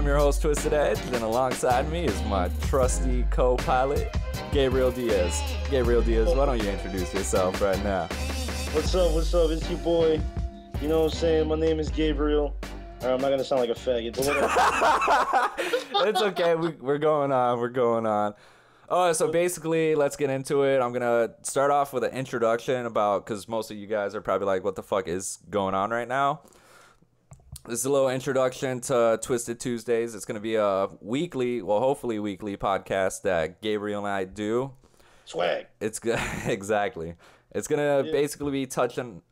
I'm your host, Twisted Edge, and alongside me is my trusty co-pilot, Gabriel Diaz. Gabriel Diaz, why don't you introduce yourself right now? What's up? It's your boy. You know what I'm saying? My name is Gabriel. I'm not going to sound like a faggot, but whatever. It's okay. We're going on. Oh, so basically, let's get into it. I'm going to start off with an introduction because most of you guys are probably like, what the fuck is going on right now? This is a little introduction to Twisted Tuesdays. It's going to be a weekly, well, hopefully weekly podcast that Gabriel and I do. Swag. It's good. Exactly. It's going to basically be touching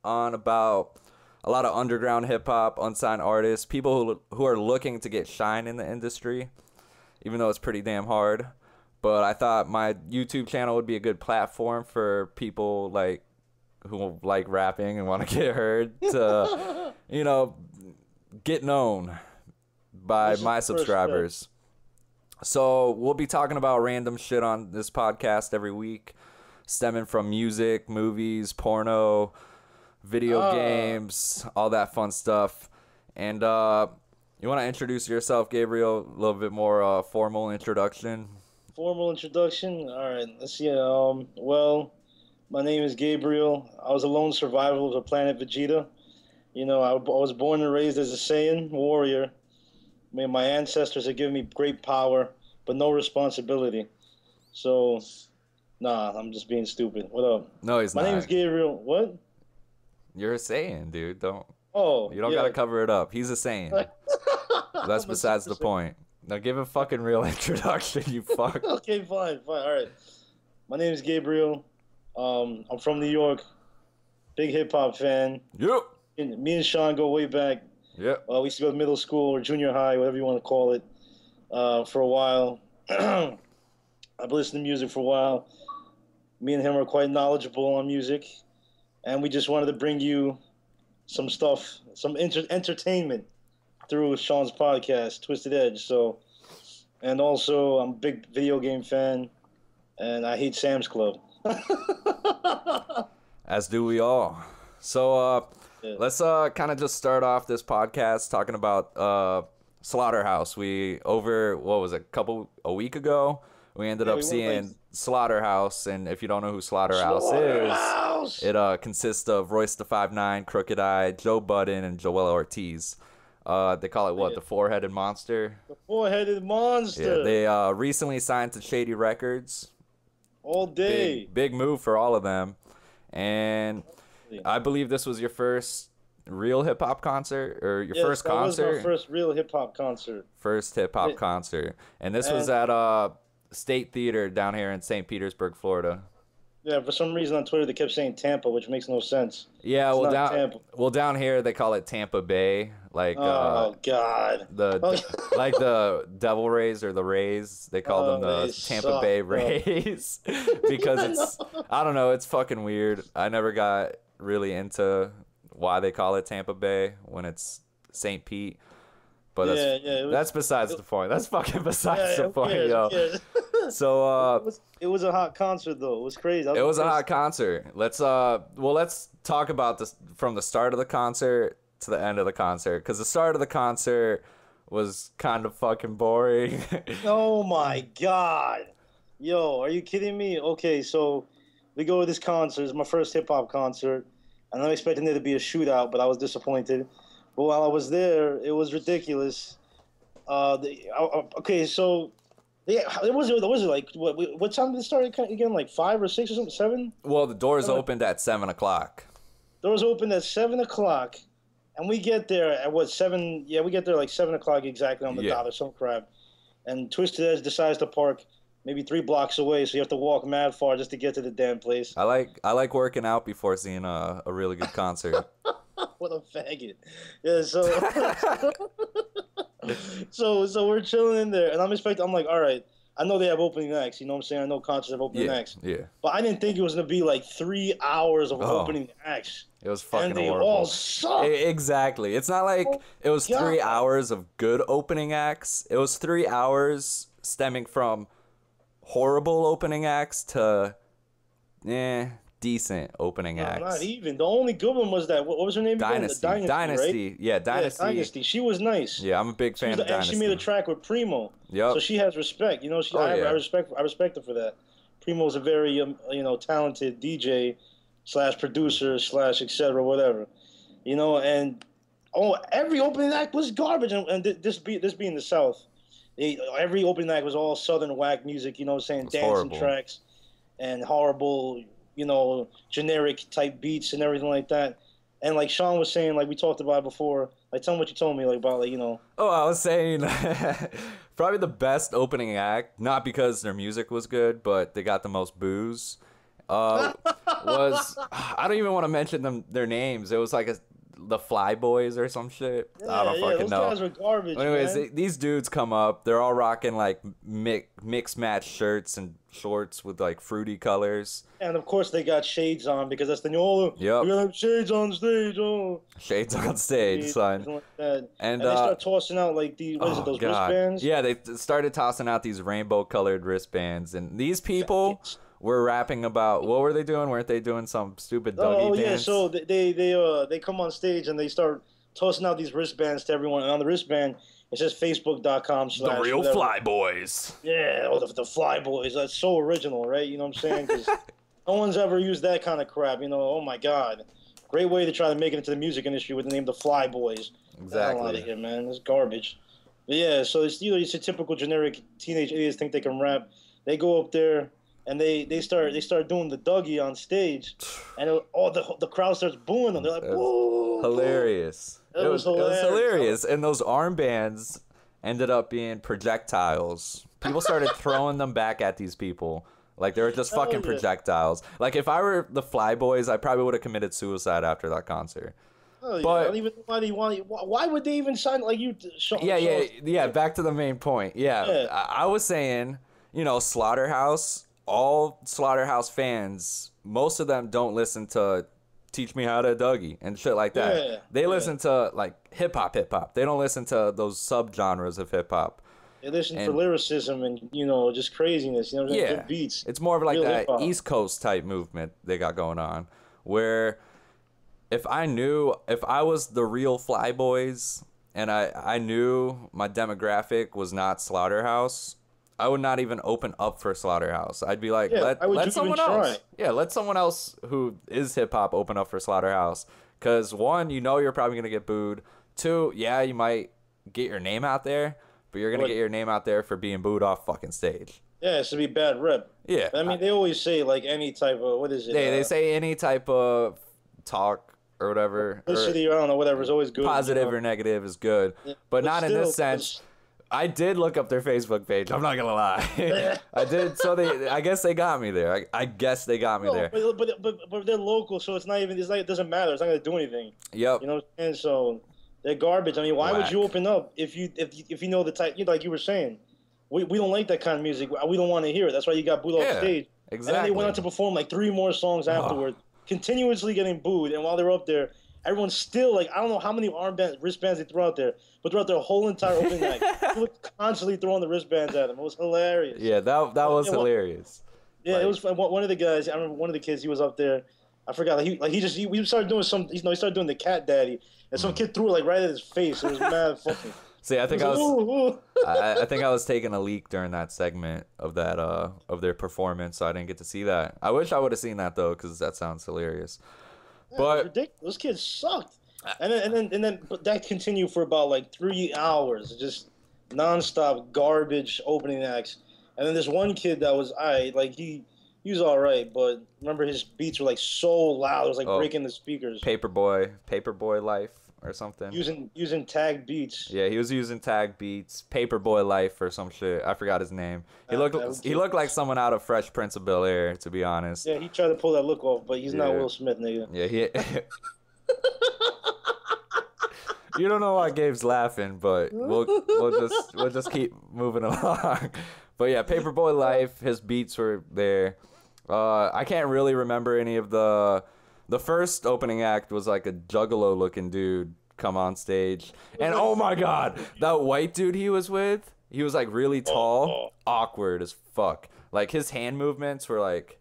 on about a lot of underground hip-hop, unsigned artists, people who are looking to get shine in the industry, even though it's pretty damn hard. But I thought my YouTube channel would be a good platform for people like who like rapping and want to get heard to, get known by my subscribers. So we'll be talking about random shit on this podcast every week, stemming from music, movies, porno, video games, all that fun stuff. And you want to introduce yourself, Gabriel? A little bit more formal introduction. Formal introduction? All right, let's see. Well, my name is Gabriel. I was a lone survivor of the planet Vegeta. I was born and raised as a Saiyan warrior. I mean, my ancestors have given me great power, but no responsibility. So, nah, I'm just being stupid. What up? No, he's not. My name is Gabriel. What? You're a Saiyan, dude. You don't gotta cover it up. He's a Saiyan. That's besides the point. Now give a fucking real introduction, you fuck. Okay, fine. All right. My name is Gabriel. I'm from New York. Big hip hop fan. Yep. Me and Sean go way back. Yep. We used to go to middle school or junior high, whatever you want to call it, for a while. I've listened to music for a while. Me and him are quite knowledgeable on music, and we just wanted to bring you some stuff, some entertainment through Sean's podcast, Twisted Edge. So, and also I'm a big video game fan, and I hate Sam's Club. As do we all. So let's kind of just start off this podcast talking about Slaughterhouse. A week ago, we ended up seeing Slaughterhouse, and if you don't know who Slaughterhouse is, it consists of Royce the 5'9", Crooked Eye, Joe Budden, and Joel Ortiz. They call it what? The Four-Headed Monster? The Four-Headed Monster. Yeah, they recently signed to Shady Records. All day. Big move for all of them. And I believe this was your first real hip-hop concert, or your first concert? That was my first real hip-hop concert. First hip-hop concert. And this was at State Theater down here in St. Petersburg, Florida. Yeah, for some reason on Twitter they kept saying Tampa, which makes no sense. Yeah, down here they call it Tampa Bay, like oh god, like the Devil Rays or the Rays. They call them the Tampa Bay Rays because I don't know, it's fucking weird. I never got really into why they call it Tampa Bay when it's St. Pete. But that's besides the point. That's fucking besides the point, yo. So it was a hot concert though. It was crazy. It was a hot concert. Let's talk about this from the start of the concert to the end of the concert, because the start of the concert was kind of fucking boring. Oh my god, yo, are you kidding me? Okay, so we go to this concert. It's my first hip hop concert, and I'm expecting there to be a shootout, but I was disappointed. But while I was there, it was ridiculous. Okay, so it was like what time did it start again? Like 5 or 6 or something? 7? Well, the doors opened at 7 o'clock. Doors opened at 7 o'clock, and we get there at 7? Yeah, we get there like 7 o'clock exactly on the dot or some crap. And Twisted Edge decides to park maybe 3 blocks away, so you have to walk mad far just to get to the damn place. I like working out before seeing a really good concert. What a faggot. Yeah, so we're chilling in there, and I'm like, all right, I know they have opening acts, you know what I'm saying? I know concerts have opening acts. Yeah. But I didn't think it was going to be like 3 hours of opening acts. It was fucking horrible. And they all suck. Exactly. It's not like it was 3 hours of good opening acts. It was 3 hours stemming from horrible opening acts to decent opening acts. Not even. The only good one was that. What was her name? Dynasty. Dynasty, right? Yeah, Dynasty. Yeah, Dynasty. She was nice. Yeah, I'm a big fan of Dynasty. And she made a track with Primo. Yep. So she has respect. You know, I respect her for that. Primo's a very talented DJ / producer / etc. whatever. You know, and every opening act was garbage. And this being the South, every opening act was all Southern whack music. You know, saying dancing horrible. Tracks and horrible, generic type beats and everything like that. And like Sean was saying, like we talked about before, like tell me what you told me, like about Oh, I was saying probably the best opening act, not because their music was good, but they got the most booze. Was I don't even want to mention their names. It was like the Fly Boys or some shit. I don't fucking know. Those guys were garbage. Anyways, these dudes come up. They're all rocking like mix match shirts and shorts with like fruity colors. And of course they got shades on because that's the new. Yep. We gotta have shades on stage. Oh. Shades on stage, son. Like and they start tossing out like these. What is it? Those wristbands. Yeah, they started tossing out these rainbow-colored wristbands, and these people were rapping about what were they doing? Weren't they doing some stupid Dougie dance? So they come on stage and they start tossing out these wristbands to everyone, and on the wristband it says facebook.com/ The real Fly Boys. Yeah, the Fly Boys. That's so original, right? You know what I'm saying? 'Cause no one's ever used that kind of crap. Oh my God, great way to try to make it into the music industry with the name the Fly Boys. Exactly. Get the hell out of here, man. It's garbage. But yeah, so it's it's a typical generic teenage idiots think they can rap. They go up there. And they start doing the Dougie on stage, and the crowd starts booing them. They're like, "Whoa!" Hilarious. It was hilarious. And those armbands ended up being projectiles. People started throwing them back at these people like they were just fucking projectiles. Like if I were the Fly Boys, I probably would have committed suicide after that concert. Oh, but I don't even know why would they even sign like you? Yeah. Back to the main point. Yeah. I was saying, Slaughterhouse. All Slaughterhouse fans, most of them don't listen to Teach Me How to Dougie and shit like that. They listen to like hip hop. They don't listen to those subgenres of hip hop. They listen for lyricism and just craziness. Good beats. It's more of like that East Coast type movement they got going on, where if I was the real Fly Boys and I knew my demographic was not Slaughterhouse, I would not even open up for Slaughterhouse. I'd be like, let someone else. Yeah, let someone else who is hip hop open up for Slaughterhouse. Because one, you're probably gonna get booed. Two, yeah, you might get your name out there, but you're gonna get your name out there for being booed off fucking stage. Yeah, it's to be bad rep. Yeah, I mean, they always say like any type of what is it? They say any type of talk or whatever. Publicity, or I don't know, whatever is always good. Positive or negative is good, but not in this sense. I did look up their Facebook page. I'm not gonna lie. I did. So I guess they got me there. I guess they got me there. But they're local, so it's not even. It's like it doesn't matter. It's not gonna do anything. Yep. And so they're garbage. I mean, why would you open up if you know the type? Like you were saying, we don't like that kind of music. We don't want to hear it. That's why you got booed off stage. Exactly. And then they went on to perform like 3 more songs afterward, continuously getting booed. And while they were up there, everyone's still like, I don't know how many wristbands they threw out there, but throughout their whole entire opening night, they were constantly throwing the wristbands at them. It was hilarious. Yeah, that was hilarious. Yeah, it was one of the guys. I remember one of the kids. He was up there. I forgot. We started doing some. He started doing the cat daddy, and some kid threw it like right at his face. It was mad funny. See, I think I think I was taking a leak during that segment of that of their performance, so I didn't get to see that. I wish I would have seen that though, because that sounds hilarious. Yeah, but ridiculous. Those kids sucked. And then but that continued for about like 3 hours, just nonstop garbage opening acts. And then this one kid that was he was all right, but remember his beats were like so loud, it was like breaking the speakers. Paperboy Life or something. Using tag beats. Yeah, he was using tag beats. Paperboy Life or some shit. I forgot his name. He looked like someone out of Fresh Prince of Bel-Air, to be honest. Yeah, he tried to pull that look off, but he's not Will Smith, nigga. Yeah, You don't know why Gabe's laughing, but we'll just keep moving along. But yeah, Paperboy Life, his beats were there. I can't really remember any of the first opening act was like a juggalo looking dude come on stage. And oh my god, that white dude he was with, he was like really tall, awkward as fuck. Like his hand movements were like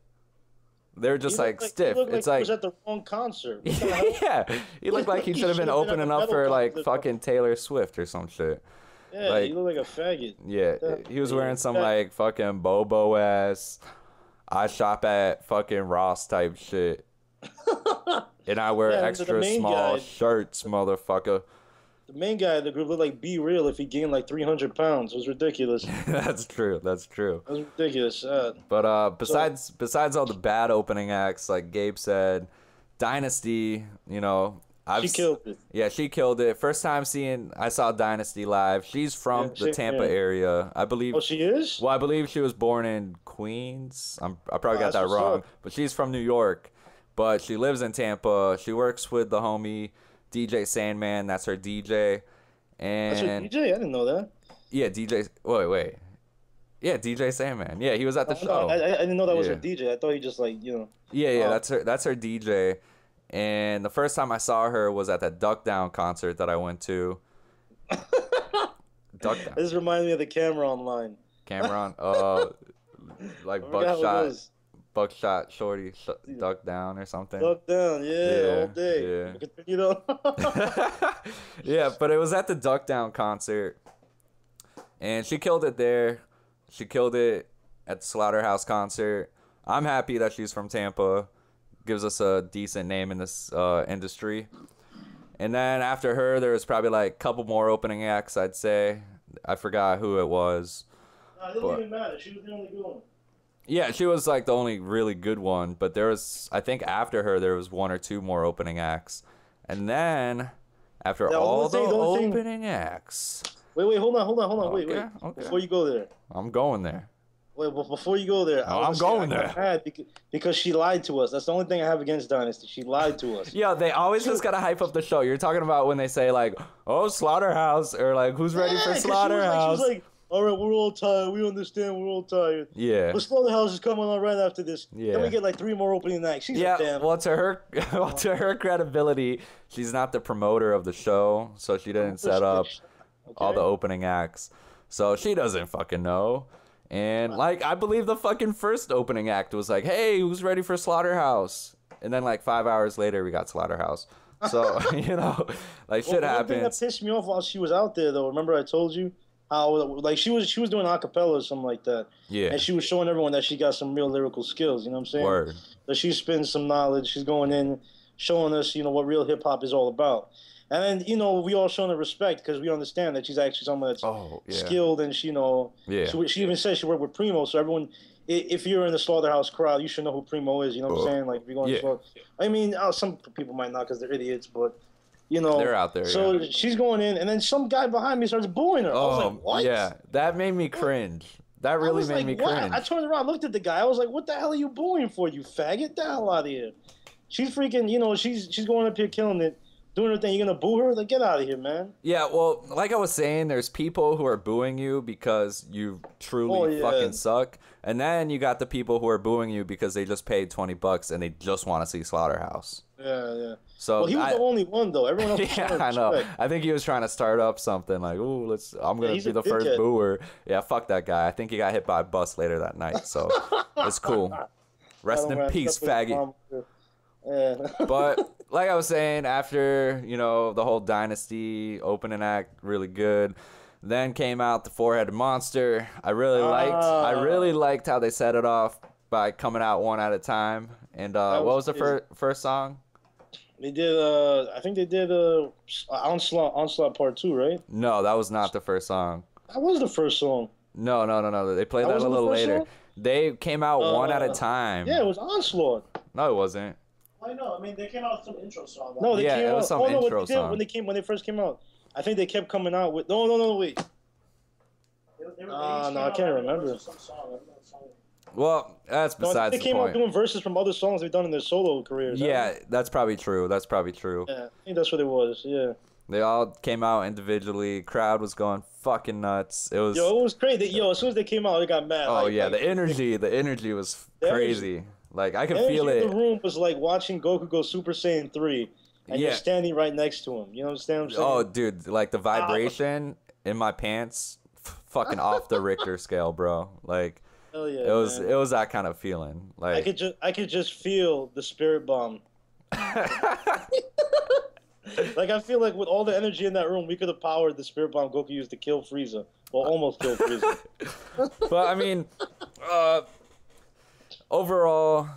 They're just like stiff. He looked it's like like he was at the wrong concert. What the hell? yeah, he looked like he should have been opening up for like fucking Taylor Swift or some shit. Yeah, like, he looked like a faggot. Yeah, he was wearing some like fucking Bobo ass I shop at fucking Ross type shit. And I wear extra small shirts, motherfucker. The main guy of the group looked like Be Real if he gained like 300 pounds. It was ridiculous. That's true. That's true. That was ridiculous. But besides all the bad opening acts, like Gabe said, Dynasty, you know, she killed it. Yeah, she killed it. First time I saw Dynasty live. She's from the Tampa area, I believe. Oh, she is? Well, I believe she was born in Queens. I probably got that wrong. But she's from New York. But she lives in Tampa. She works with the homie DJ Sandman. That's her DJ. And that's her DJ? I didn't know that. Yeah, DJ. Wait. Yeah, DJ Sandman. Yeah, he was at the show. No, I didn't know that was her DJ. I thought he just like, you know. Yeah, that's her DJ. And the first time I saw her was at that Duck Down concert that I went to. Duck Down. This reminds me of the Cameron line. Cameron, like Buckshot Shorty Duck Down or something. Duck Down, all day. Yeah. You know. Yeah, but it was at the Duck Down concert, and she killed it there. She killed it at the Slaughterhouse concert. I'm happy that she's from Tampa. Gives us a decent name in this industry. And then after her, there was probably like a couple more opening acts, I'd say. I forgot who it was. It doesn't even matter. She was the only good one. Yeah, she was like the only really good one. But there was, I think after her, there was one or two more opening acts. And then after all the opening acts. Wait, hold on. Okay, Wait. Okay. Before you go there. I'm going there. Wait, before you go there, I'm going there. Because she lied to us. That's the only thing I have against Dynasty. She lied to us. Yeah, they always just gotta hype up the show. You're talking about when they say like, "Oh, Slaughterhouse," or like, "Who's ready for Slaughterhouse?" She was like, "All right, we're all tired. We understand. We're all tired." Yeah. But Slaughterhouse is coming on right after this. Yeah. Then we get like 3 more opening nights. She's a damn. Well, to her credibility, she's not the promoter of the show, so she didn't set up all the opening acts, so she doesn't fucking know. And, like, I believe the fucking first opening act was like, "Hey, who's ready for Slaughterhouse?" And then, like, 5 hours later, we got Slaughterhouse. So, you know, like, shit happens. One thing that pissed me off while she was out there, though, remember I told you how, like, she was doing a cappella or something like that. Yeah. And she was showing everyone that she got some real lyrical skills, you know what I'm saying? Word. That she's spitting some knowledge. She's going in, showing us, you know, what real hip-hop is all about. And then, you know, we all showing her respect because we understand that she's actually someone that's skilled and she, you know, she even said she worked with Primo. So everyone, if you're in the Slaughterhouse crowd, you should know who Primo is. You know what I'm saying? Like, if you're going to Slaughterhouse. I mean, some people might not because they're idiots, but, you know. They're out there, So she's going in, and then some guy behind me starts booing her. I was like, what? Yeah, that made me cringe. That really made me cringe. I turned around, looked at the guy. I was like, what the hell are you booing for, you faggot? Get the hell out of here. She's freaking, you know, she's going up here killing it. Doing her thing, you're gonna boo her? Like, get out of here, man. Yeah, well, like I was saying, there's people who are booing you because you truly fucking suck, and then you got the people who are booing you because they just paid $20 and they just want to see Slaughterhouse. Yeah. So he was the only one though. Everyone else. Yeah, I know. I think he was trying to start up something like, "Ooh, I'm gonna be the first booer." Yeah, fuck that guy. I think he got hit by a bus later that night, so it's cool. Rest in peace, faggot. Yeah. But like I was saying, after, you know, the whole Dynasty opening act, really good. Then came out the Four-Headed Monster. I really liked how they set it off by coming out one at a time. And what was the first song? They did. I think they did Onslaught Part 2, right? No, that was not the first song. That was the first song. No. They played that a little later. Song? They came out one at a time. Yeah, it was Onslaught. No, it wasn't. I know. I mean, they came out with some intro song. No, they came it was out. some intro song. When they first came out, I think they kept coming out with. No, wait. No, I can't remember. Well, that's besides the point. They came out doing verses from other songs they've done in their solo careers. Yeah, that's probably true. Yeah, I think that's what it was. Yeah. They all came out individually. Crowd was going fucking nuts. It was crazy. As soon as they came out, they got mad. Oh yeah, the energy was crazy. Like, I could feel it. The room was like watching Goku go Super Saiyan 3, and you're standing right next to him. You know what I'm saying? Oh, dude, like the vibration in my pants, fucking off the Richter scale, bro. Like, Hell yeah, it was that kind of feeling. Like I could just feel the spirit bomb. Like I feel like with all the energy in that room, we could have powered the spirit bomb Goku used to kill Frieza, or almost kill Frieza. But I mean, overall,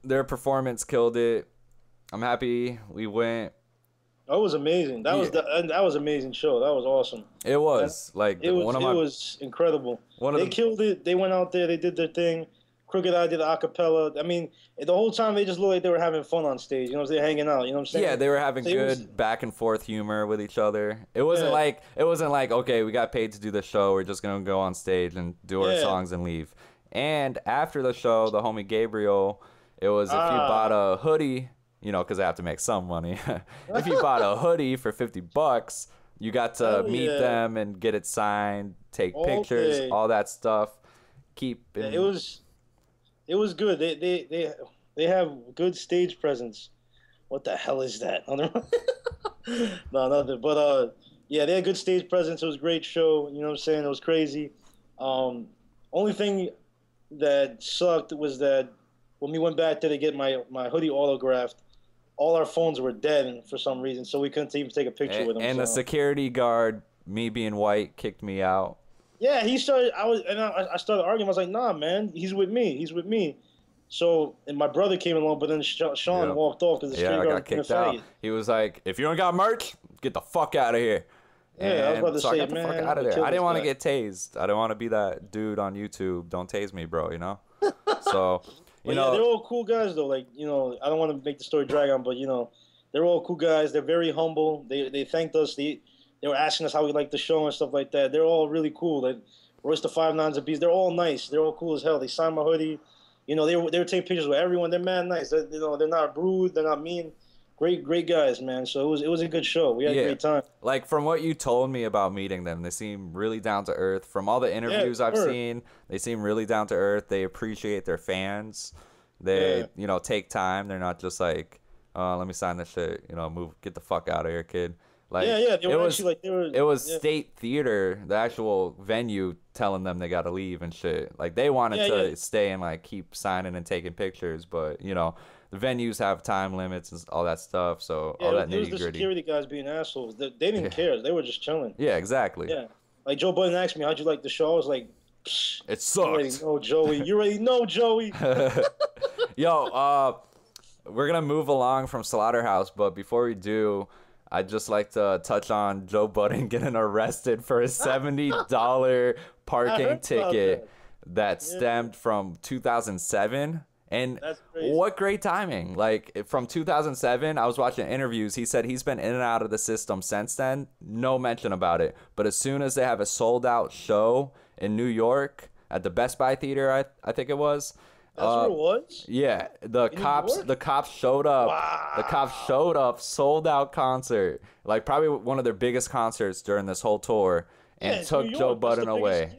their performance killed it. I'm happy we went. That was amazing. That was amazing show. That was awesome. It was it was incredible. They killed it. They went out there. They did their thing. Crooked Eye did a cappella. I mean, the whole time they just looked like they were having fun on stage. You know, they're hanging out. You know what I'm saying? Yeah, they were having good back and forth humor with each other. It wasn't like okay, we got paid to do the show. We're just gonna go on stage and do our songs and leave. And after the show, the homie Gabriel, it was if you bought a hoodie, you know, because I have to make some money. If you bought a hoodie for $50, you got to meet them and get it signed, take pictures, all that stuff. It was good. They have good stage presence. What the hell is that? No, nothing. But yeah, they had good stage presence. It was a great show. You know what I'm saying? It was crazy. Only thing that sucked was that when we went back there to get my hoodie autographed, all our phones were dead for some reason, so we couldn't even take a picture with them. And the security guard, me being white, kicked me out. Yeah, he started. I started arguing. I was like, "Nah, man, he's with me. He's with me." So, and my brother came along, but then Sean walked off because the security guard got kicked out. He was like, "If you don't got merch, get the fuck out of here." Yeah, I was about to say, I got the fuck out of there. I didn't want to get tased. I didn't want to be that dude on YouTube. Don't tase me, bro. You know. So, you know, they're all cool guys though. Like, you know, I don't want to make the story drag on, but you know, they're all cool guys. They're very humble. They thanked us. They were asking us how we liked the show and stuff like that. They're all really cool. Like Royce the 5'9's and Beast. They're all nice. They're all cool as hell. They signed my hoodie. You know, they were taking pictures with everyone. They're mad nice. You know, they're not rude. They're not mean. Great guys, man. So it was a good show. We had a great time. Like from what you told me about meeting them, they seem really down to earth. From all the interviews I've seen, they seem really down to earth. They appreciate their fans. They you know, take time. They're not just like, let me sign this shit. You know, get the fuck out of here, kid. Like, it was State Theater, the actual venue, telling them they got to leave and shit. Like they wanted to stay and like keep signing and taking pictures, but you know, the venues have time limits and all that stuff. So all that nitty gritty. It was the security guys being assholes. They didn't care. They were just chilling. Yeah, exactly. Yeah, like Joe Budden asked me, "How'd you like the show?" I was like, "It sucked." You already know, Joey. Yo, we're gonna move along from Slaughterhouse, but before we do, I'd just like to touch on Joe Budden getting arrested for a $70 parking ticket that stemmed from 2007. And what great timing. Like, from 2007, I was watching interviews. He said he's been in and out of the system since then. No mention about it. But as soon as they have a sold-out show in New York at the Best Buy Theater, I think it was. That's where it was? Yeah, the cops showed up. Wow. The cops showed up, sold out concert, like probably one of their biggest concerts during this whole tour, and took Joe Budden away.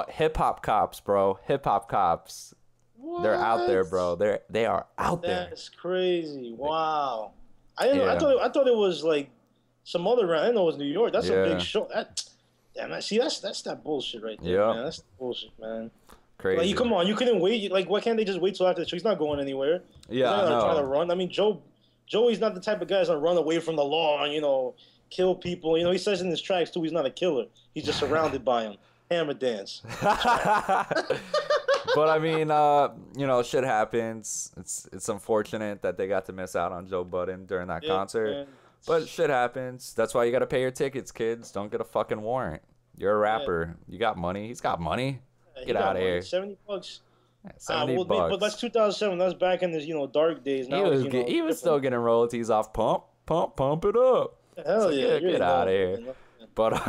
Hip hop cops, bro. Hip hop cops. What? They're out there, bro. They are out there. That's crazy. Wow. I didn't know, I thought it was like some other round. I didn't know it was New York. That's a big show. That's that bullshit right there, man. That's the bullshit, man. Crazy. Like, come on, you couldn't wait. Like, why can't they just wait till after the show? He's not going anywhere. Yeah, he's not trying to run. I mean, Joey's not the type of guy that's gonna run away from the law and, you know, kill people. You know, he says in his tracks too, he's not a killer. He's just surrounded by him. Hammer dance. But I mean, you know, shit happens. It's unfortunate that they got to miss out on Joe Budden during that concert. Man. But shit happens. That's why you gotta pay your tickets, kids. Don't get a fucking warrant. You're a rapper. You got money. He's got money. Get out of here. $70. Yeah, $70 bucks. But that's 2007. That's back in the, you know, dark days. Now he was still getting royalties off pump it up. Hell yeah! Get out of here. But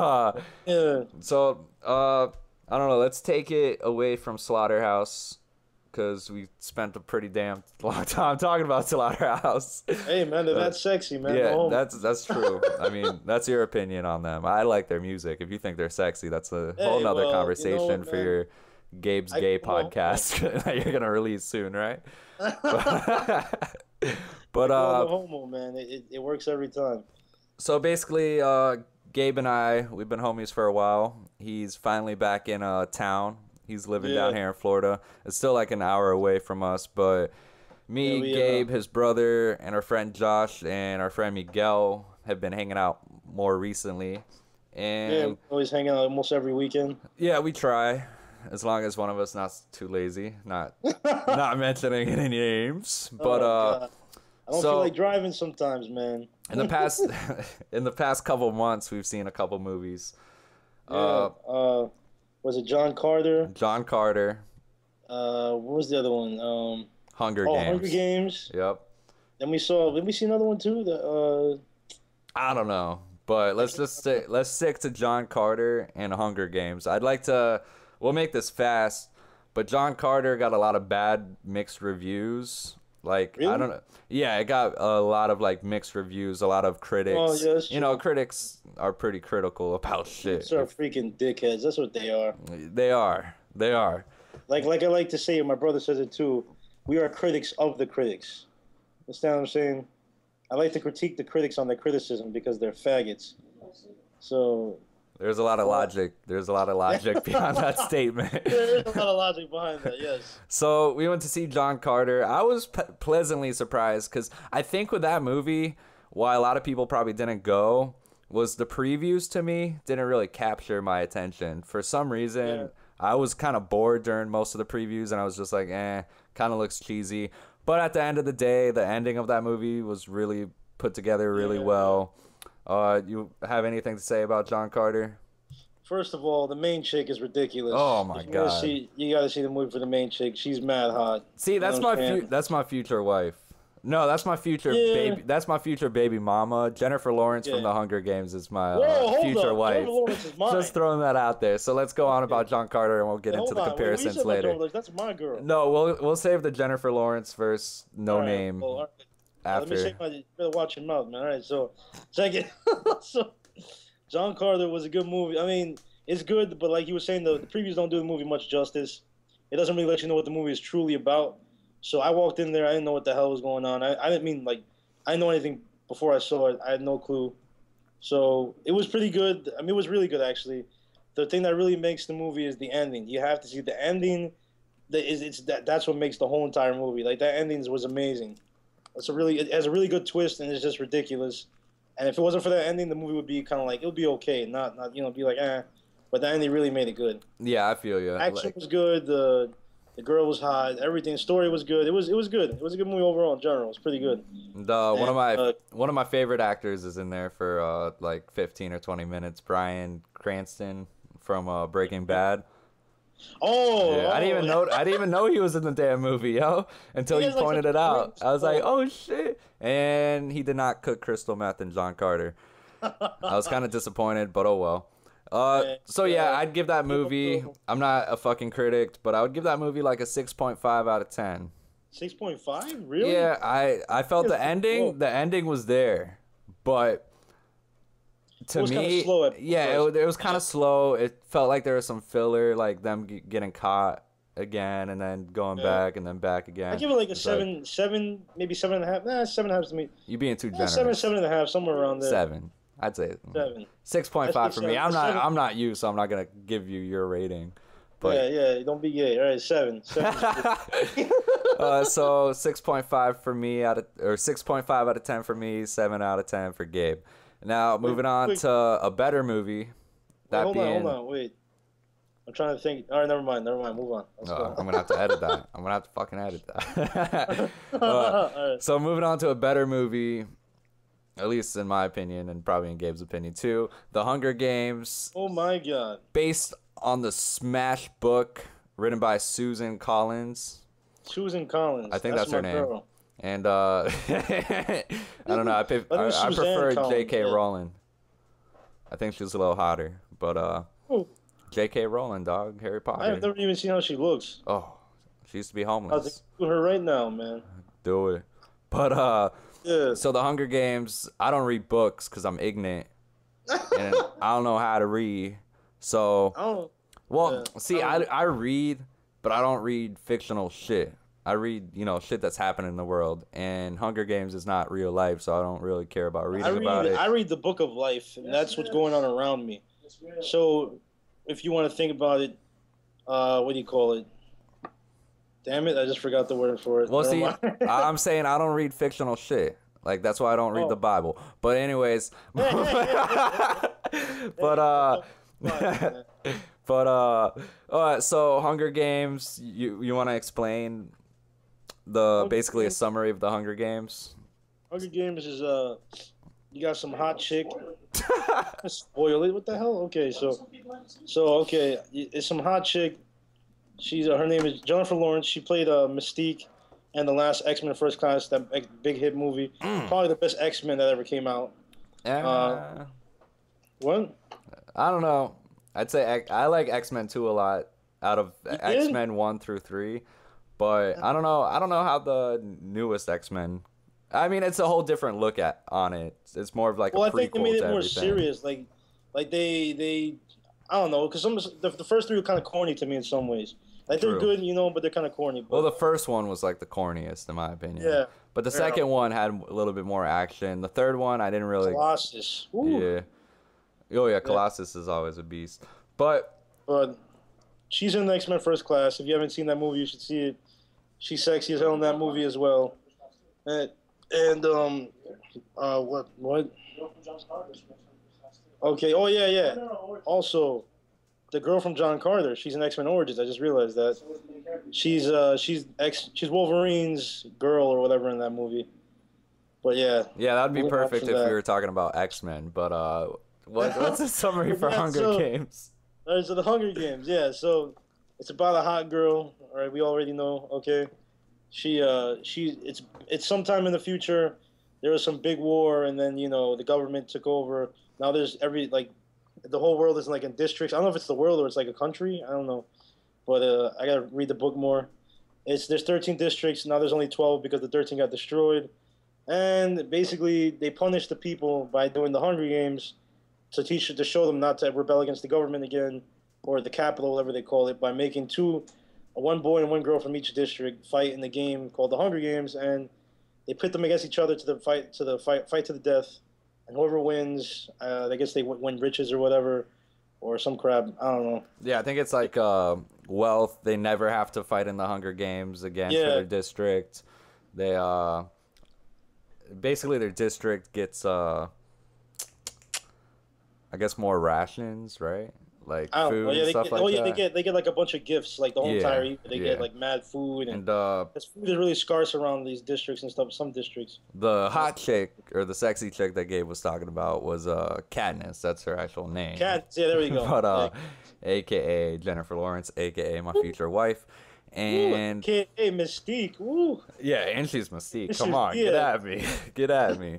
so I don't know. Let's take it away from Slaughterhouse, because we spent a pretty damn long time talking about Slaughterhouse. Hey man, they're that sexy, man. Yeah, that's true. I mean, that's your opinion on them. I like their music. If you think they're sexy, that's a whole nother conversation for your Gabe's Gay podcast that you're gonna release soon, right? But homo, man, it works every time. So basically, Gabe and I, we've been homies for a while. He's finally back in town. He's living down here in Florida. It's still like an hour away from us, but me, Gabe, his brother, and our friend Josh and our friend Miguel have been hanging out more recently. And we're always hanging out almost every weekend. Yeah, we try. As long as one of us not too lazy, not mentioning any names. But I don't feel like driving sometimes, man. in the past couple months, we've seen a couple movies. Was it John Carter? John Carter. What was the other one? Hunger Games. Hunger Games. Yep. Then did we see another one too? I don't know, but let's stick to John Carter and Hunger Games. We'll make this fast, but John Carter got a lot of bad mixed reviews. Like, really? I don't know. Yeah, it got a lot of like mixed reviews, a lot of critics. Oh, yeah, that's true. Critics are pretty critical about shit. They're freaking dickheads. That's what they are. They are. Like I like to say, my brother says it too, we are critics of the critics. Understand what I'm saying? I like to critique the critics on their criticism because they're faggots. So there's a lot of logic. There's a lot of logic behind that statement. There's a lot of logic behind that, yes. So we went to see John Carter. I was pleasantly surprised because I think with that movie, why a lot of people probably didn't go, was the previews to me didn't really capture my attention. For some reason, I was kind of bored during most of the previews, and I was just like, kind of looks cheesy. But at the end of the day, the ending of that movie was really put together really well. You have anything to say about John Carter? First of all, the main chick is ridiculous. Oh my god! You gotta see the movie for the main chick. She's mad hot. See, that's my future wife. No, that's my future baby. That's my future baby mama. Jennifer Lawrence from The Hunger Games is my future wife. Jennifer Lawrence is mine. Just throwing that out there. So let's go on about John Carter, and we'll get into the comparisons later. That's my girl. No, we'll save the Jennifer Lawrence versus No Name. Well, after. Let me say you better watch your mouth, man. All right, so second, so John Carter was a good movie. I mean, it's good, but like you were saying, the previews don't do the movie much justice. It doesn't really let you know what the movie is truly about. So I walked in there, I didn't know what the hell was going on. I didn't mean like I didn't know anything before I saw it. I had no clue. So it was pretty good. I mean, it was really good actually. The thing that really makes the movie is the ending. You have to see the ending. That's what makes the whole entire movie. Like that ending was amazing. It has a really good twist, and it's just ridiculous. And if it wasn't for that ending, the movie would be kind of like, it would be okay, not be like But the ending really made it good. Yeah, I feel you. Action was good. The girl was hot. Everything. The story was good. It was good. It was a good movie overall in general. It was pretty good. One of my favorite actors is in there for like 15 or 20 minutes. Bryan Cranston from Breaking Bad. I didn't even know he was in the damn movie, until you pointed it out. I was like, oh shit. And he did not cook crystal meth in John Carter. I was kind of disappointed, but oh well. I'd give that movie, I'm not a fucking critic, but I would give that movie like a 6.5 out of 10. 6.5? Really? Yeah, I felt the ending was there, but to me, it was kind of slow. It felt like there was some filler, like them getting caught again and then going back and then back again. I give it like a 7, maybe 7.5. 7.5 to me. You being too generous. 7.5, somewhere around there. 7. I'd say 7. 6.5 for me. I'm not you, so I'm not gonna give you your rating. But don't be gay. All right, 7. So 6.5 for me 6.5 out of 10 for me, 7 out of 10 for Gabe. Now moving on to a better movie. Hold on, wait. I'm trying to think. All right, never mind. Move on. I'm gonna have to edit that. I'm gonna have to fucking edit that. So moving on to a better movie, at least in my opinion, and probably in Gabe's opinion too, The Hunger Games. Oh my god. Based on the smash book written by Susan Collins. Susan Collins. I think that's her name. Girl. And I don't know. I prefer J.K. Rowling. I think she's a little hotter, but J.K. Rowling, dog, Harry Potter. I've never even seen how she looks. Oh, she used to be homeless. I'll do her right now, man. Do it. But so The Hunger Games. I don't read books because I'm ignorant, and I don't know how to read. So I read, but I don't read fictional shit. I read, shit that's happening in the world, and Hunger Games is not real life, so I don't really care about reading about it. I read the book of life, and that's what's going on around me. So, if you want to think about it, what do you call it? Damn it, I just forgot the word for it. Well, Never see, mind. I'm saying I don't read fictional shit. Like, that's why I don't read the Bible. But anyways, but so Hunger Games, you want to explain basically a summary of the Hunger Games? Hunger Games is you got some hot chick. Spoil it. What the hell? Okay, so okay, it's some hot chick. She's her name is Jennifer Lawrence. She played Mystique and the last X-Men First Class, that big hit movie. Probably the best X-Men that ever came out. What? I don't know. I'd say I like X-Men 2 a lot out of X-Men 1 through 3. But I don't know. I don't know how the newest X-Men. I mean, it's a whole different look on it. It's more of like a prequel to everything. Well, I think they made it more serious. Like they I don't know, because the first three were kind of corny to me in some ways. Like, they're good, but they're kind of corny. But... Well, the first one was like the corniest, in my opinion. Yeah. But the second one had a little bit more action. The third one, I didn't really. Colossus. Ooh. Yeah. Oh yeah, Colossus is always a beast. But she's in the X-Men First Class. If you haven't seen that movie, you should see it. She's sexy as hell in that movie as well. What? Okay. Oh yeah. Also, the girl from John Carter. She's in X-Men Origins. I just realized that. She's Wolverine's girl or whatever in that movie. But yeah. Yeah, that'd be perfect if we were talking about X-Men. But what's the summary for Hunger Games? All right, so the Hunger Games. Yeah. So it's about a hot girl. All right, we already know. Okay. It's sometime in the future. There was some big war, and then the government took over. Now there's the whole world is like in districts. I don't know if it's the world or it's like a country. I don't know, but I gotta read the book more. There's 13 districts now. There's only 12 because the 13 got destroyed, and basically they punish the people by doing the Hunger Games to show them not to rebel against the government again or the capital, whatever they call it, by making one boy and one girl from each district fight in the game called the Hunger Games, and they pit them against each other to the fight to the death, and whoever wins, I guess they win riches or whatever, or some crap. I don't know. Yeah, I think it's like wealth. They never have to fight in the Hunger Games again for their district. They basically their district gets I guess more rations, right? Like food and stuff like that. They get like a bunch of gifts, like the whole entire year. They get like mad food, and food is really scarce around these districts and stuff. Some districts. The hot chick or the sexy chick that Gabe was talking about was Katniss. That's her actual name. Katniss, yeah, there we go. But AKA Jennifer Lawrence, AKA my future wife. And AKA Mystique. Woo. Yeah, and she's Mystique. Come on, get at me. Get at me.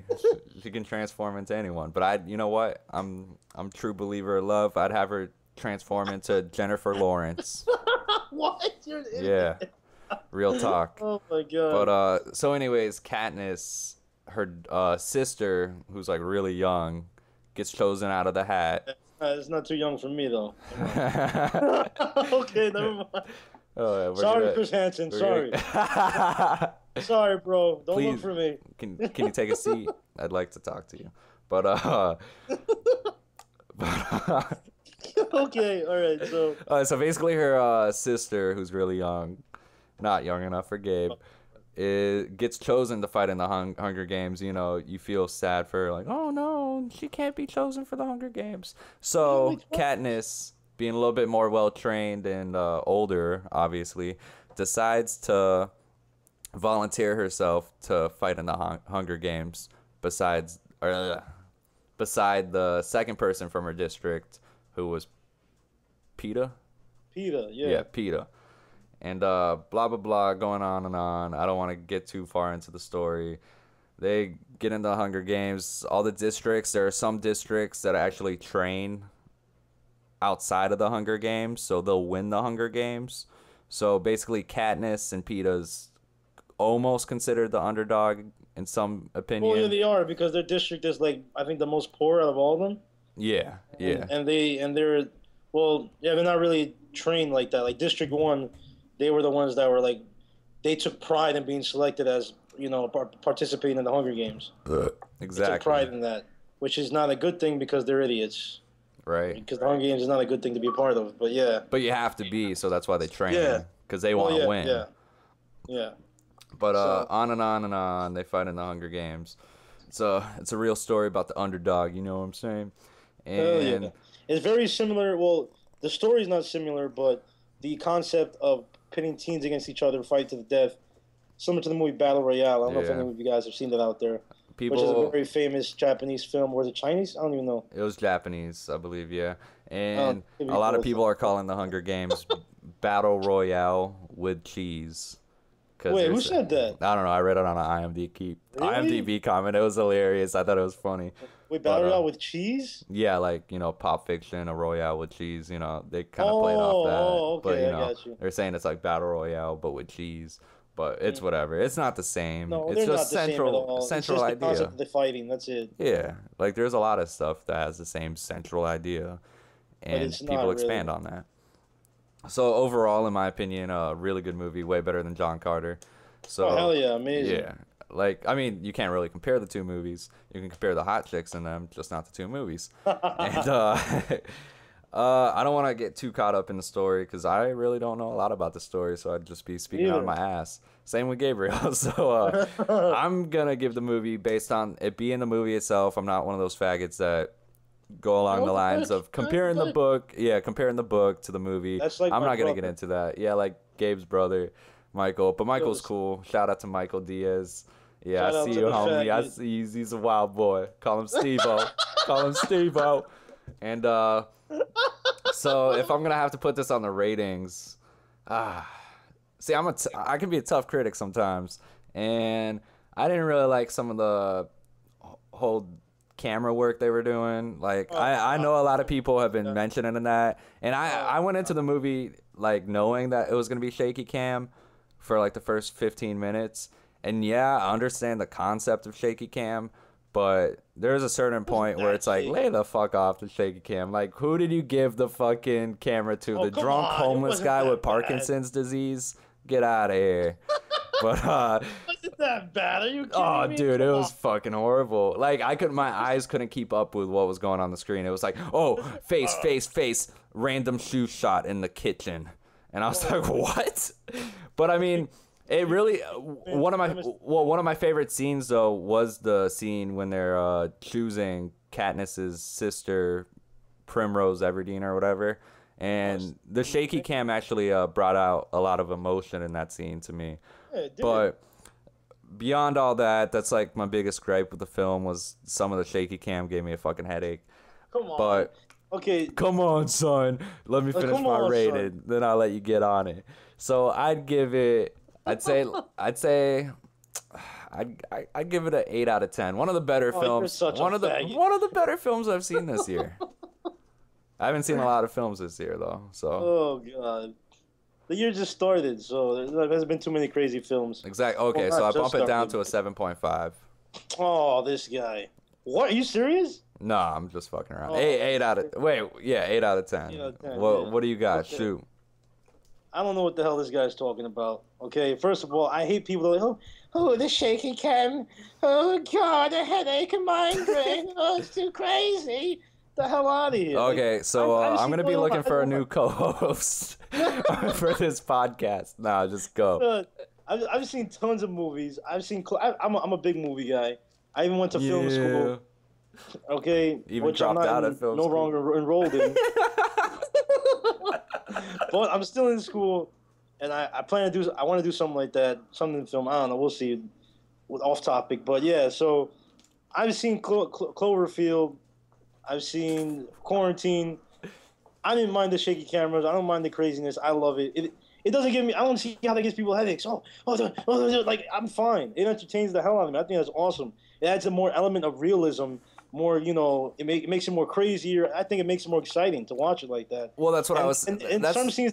She can transform into anyone. But you know what? I'm true believer of love. I'd have her transform into Jennifer Lawrence. What? You're an idiot. Yeah. Real talk. Oh my god. But so anyways, Katniss, her sister, who's like really young, gets chosen out of the hat. It's not too young for me though. Okay, never mind. Oh, yeah, sorry, Chris Hansen. Sorry. Sorry, bro. Don't look for me. Can you take a seat? I'd like to talk to you. But okay, all right. So basically, her sister, who's really young, not young enough for Gabe, gets chosen to fight in the Hunger Games. You feel sad for her, like, oh no, she can't be chosen for the Hunger Games. So Katniss, being a little bit more well-trained and older, obviously, decides to volunteer herself to fight in the Hunger Games beside the second person from her district, who was Peeta? Peeta, yeah. Yeah, Peeta. And blah, blah, blah, going on and on. I don't want to get too far into the story. They get into the Hunger Games. All the districts, there are some districts that actually train outside of the Hunger Games, so they'll win the Hunger Games. So basically Katniss and Peeta's almost considered the underdog in some opinion. Well, yeah, they are, because their district is like, I think, the most poor out of all of them. Yeah. And they're not really trained like that. Like District 1, they were the ones that were like, they took pride in being selected as, participating in the Hunger Games. Exactly. They took pride in that, which is not a good thing because they're idiots. Right. Because the Hunger Games is not a good thing to be a part of. But yeah. But you have to be, so that's why they train. Yeah. Because they want to win. Yeah. Yeah. But on and on and on, they fight in the Hunger Games. So it's a real story about the underdog. You know what I'm saying? And it's very similar. Well, the story's not similar, but the concept of pitting teams against each other, fight to the death, similar to the movie Battle Royale. I don't know if any of you guys have seen that out there. Which is a very famous Japanese film. Or was it Chinese? I don't even know. It was Japanese, I believe, yeah. And a lot of people are calling the Hunger Games Battle Royale with cheese. Wait, who said that? I don't know. I read it on an IMDb comment. It was hilarious. I thought it was funny. Wait, Battle Royale with cheese? Yeah, like, Pop Fiction, a Royale with cheese. They kind of played off that. Oh, okay, but, I got you. They're saying it's like Battle Royale, but with cheese. But it's whatever. It's not the same. No, it's they're just not the same at all. central it's just idea. The concept of the fighting. That's it. Yeah, like there's a lot of stuff that has the same central idea, and people expand on that. So overall, in my opinion, a really good movie, way better than John Carter. So hell yeah, amazing. Yeah, like I mean, you can't really compare the two movies. You can compare the hot chicks in them, just not the two movies. And I don't want to get too caught up in the story because I really don't know a lot about the story, so I'd just be speaking out of my ass. Same with Gabriel. So I'm going to give the movie based on it being the movie itself. I'm not one of those faggots that go along the lines of comparing the book. Yeah, comparing the book to the movie. Like I'm not going to get into that. Yeah, like Gabe's brother, Michael. But Michael's cool. Shout out to Michael Diaz. Yeah, I see you, homie. I see he's a wild boy. Call him Steve-O. Call him Steve-O. And so if I'm gonna have to put this on the ratings, see, I can be a tough critic sometimes, and I didn't really like some of the whole camera work they were doing. Like I know a lot of people have been mentioning that, and I went into the movie like knowing that it was gonna be shaky cam for like the first 15 minutes, and yeah, I understand the concept of shaky cam. But there's a certain point where it's like, lay the fuck off the shaky cam. Like, who did you give the fucking camera to? The drunk homeless guy with Parkinson's disease? Get out of here. But wasn't that bad? Are you kidding me? Dude, it was fucking horrible. Like my eyes couldn't keep up with what was going on the screen. It was like, face, random shoe shot in the kitchen, and I was like, what? But I mean. It really one of my favorite scenes though was the scene when they're choosing Katniss's sister, Primrose Everdeen or whatever, and the shaky cam actually brought out a lot of emotion in that scene to me. But beyond all that, that's like my biggest gripe with the film was some of the shaky cam gave me a fucking headache. Come on. But okay. Come on, son. Let me finish my rating, then I'll let you get on it. So I'd give it. I'd say, I'd give it an 8 out of 10. One of the better films. One of the better films I've seen this year. I haven't seen a lot of films this year though. So. Oh god, the year just started, so there hasn't been too many crazy films. Exactly. Okay, so I bump it down to a 7.5. Oh, this guy. What? Are you serious? No, I'm just fucking around. 8 out of 10. What do you got? Okay. Shoot. I don't know what the hell this guy's talking about. Okay, first of all, I hate people that are like, oh, the shaky cam. Oh, God, a headache, a migraine. Oh, it's too crazy. The hell out of here. Okay, so I'm going to be looking for a new co-host for this podcast. No, just go. I've seen tons of movies. I'm a big movie guy. I even went to film school. Okay, even which dropped I'm out of film no school. longer enrolled in. But I'm still in school, and I plan to do. I want to do something like that, something in film. I don't know. We'll see. Off topic, but yeah. So I've seen Cloverfield. I've seen Quarantine. I didn't mind the shaky cameras. I don't mind the craziness. I love it. It doesn't give me. I don't see how that gives people headaches. Like I'm fine. It entertains the hell out of me. I think that's awesome. It adds a more element of realism. More, it makes it more crazier. I think it makes it more exciting to watch it like that. Well, that's what I was. Some scenes,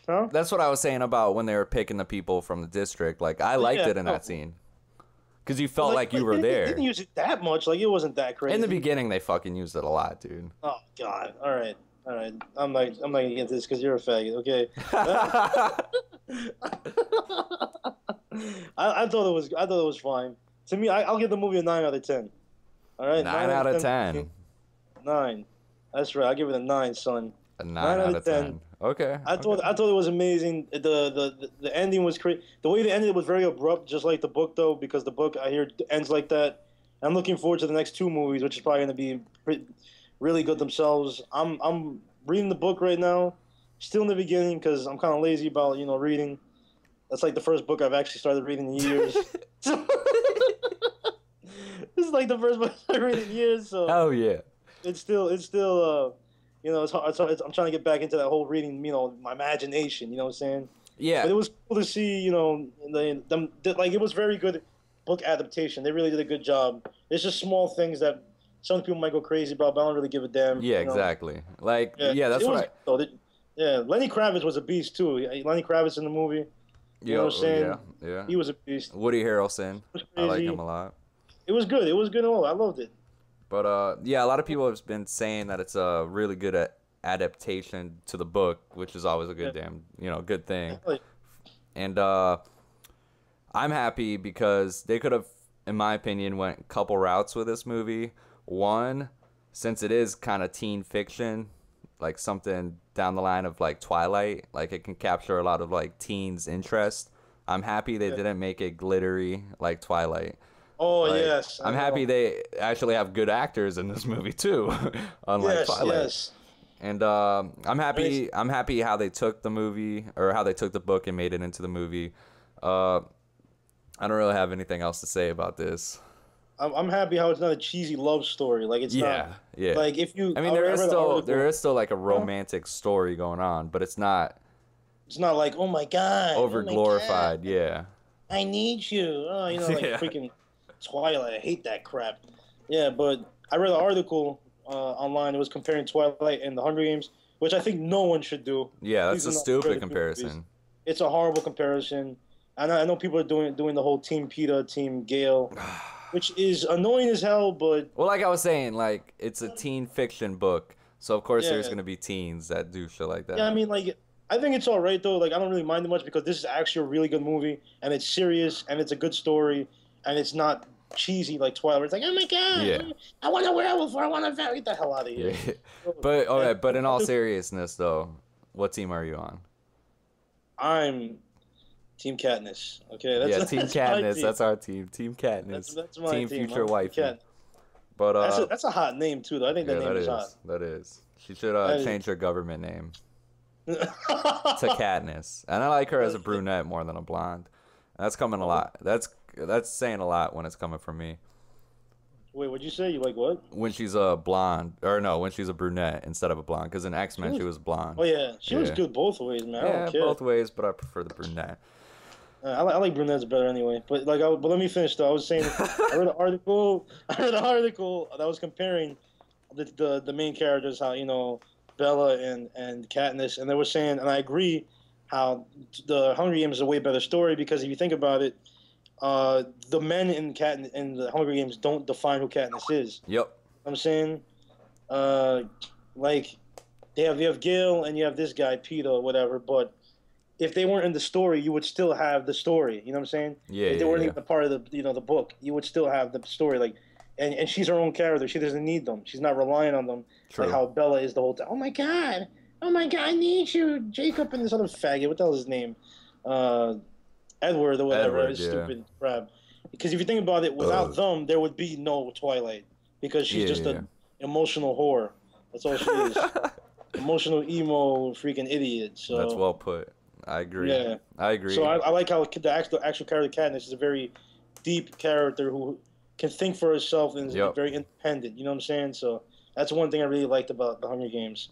huh? That's what I was saying about when they were picking the people from the district. Like I liked it in that scene, because you felt like you were there. They didn't use it that much. Like it wasn't that crazy. In the beginning, they fucking used it a lot, dude. Oh God! All right. I'm not gonna get into this because you're a faggot. Okay. I thought it was fine. To me, I'll give the movie a 9 out of 10. All right. 9 out of 10. 9. That's right. I give it a 9, son. A 9 out of 10. Okay. I thought it was amazing. The ending was crazy. The way they ended was very abrupt, just like the book, though, because the book I hear ends like that. I'm looking forward to the next 2 movies, which is probably going to be really good themselves. I'm reading the book right now, still in the beginning because I'm kind of lazy about reading. That's like the first book I've actually started reading in years. This is like the first book I've read in years. So oh yeah. It's still it's hard. I'm trying to get back into that whole reading. My imagination. You know what I'm saying? Yeah. But it was cool to see. It was very good book adaptation. They really did a good job. It's just small things that some people might go crazy about, but I don't really give a damn. Yeah, exactly. Like, that's what Lenny Kravitz was a beast too. Lenny Kravitz in the movie. You know what I'm saying? Yeah. He was a beast. Woody Harrelson. I like him a lot. It was good. It was good. I loved it. But a lot of people have been saying that it's a really good adaptation to the book, which is always a good good thing. And I'm happy because they could have, in my opinion, went a couple routes with this movie. One, since it is kind of teen fiction, like something down the line of like Twilight, like it can capture a lot of like teens' interest. I'm happy they didn't make it glittery like Twilight. Oh, yes. I'm happy they actually have good actors in this movie too, unlike Twilight. Yes. And I'm happy how they took the movie or how they took the book and made it into the movie. I don't really have anything else to say about this. I'm happy how it's not a cheesy love story. Like it's not. Yeah. Like if you. I mean, there is still like a romantic story going on, but it's not. It's not like, oh my god, over glorified. Yeah. I need you. Oh, freaking Twilight. I hate that crap. Yeah, but I read an article online. It was comparing Twilight and the Hunger Games, which I think no one should do. Yeah, that's a stupid comparison. Movies. It's a horrible comparison. I know people are doing the whole Team PETA, Team Gale, which is annoying as hell. But like I was saying, like it's a teen fiction book, so of course there's gonna be teens that do shit like that. Yeah, I mean, like I think it's all right though. Like I don't really mind it much because this is actually a really good movie, and it's serious, and it's a good story, and it's not cheesy like Twilight. It's like, oh my god, I want a werewolf, or I want a vampire. Get the hell out of here. Yeah. But in all seriousness though, what team are you on? I'm Team Katniss. Okay, that's Team Katniss. That's our team. Team Katniss. That's my team. Future wifey. But that's a hot name too, though. I think that name is hot. That is. She should change her government name to Katniss. And I like her as a brunette more than a blonde. That's coming a lot. That's saying a lot when it's coming from me. Wait, what'd you say? You like what? When she's a blonde, or no, when she's a brunette instead of a blonde. Because in X-Men she was blonde. Oh yeah, she was good both ways, man. I don't care. Both ways, but I prefer the brunette. I like brunettes better anyway. But but let me finish though. I was saying I read an article that was comparing the main characters, how Bella and Katniss, and they were saying, and I agree, how the Hunger Games is a way better story because if you think about it, the men in the Hunger Games don't define who Katniss is. Yep. I'm saying, like you have Gale and you have this guy Peter or whatever, but if they weren't in the story, you would still have the story. You know what I'm saying? Yeah. If they weren't even a part of the book, you would still have the story. Like, and she's her own character. She doesn't need them. She's not relying on them. True. Like how Bella is the whole time. Oh my god, I need you, Jacob, and this other faggot. What the hell is his name? Edward or whatever. Stupid crap. Because if you think about it, without them, there would be no Twilight. Because she's just an emotional whore. That's all she is. Emotional emo freaking idiot. So that's well put. I agree. Yeah, I agree. So I like how the actual character Katniss is a very deep character who can think for herself and is very independent. You know what I'm saying? So that's one thing I really liked about the Hunger Games.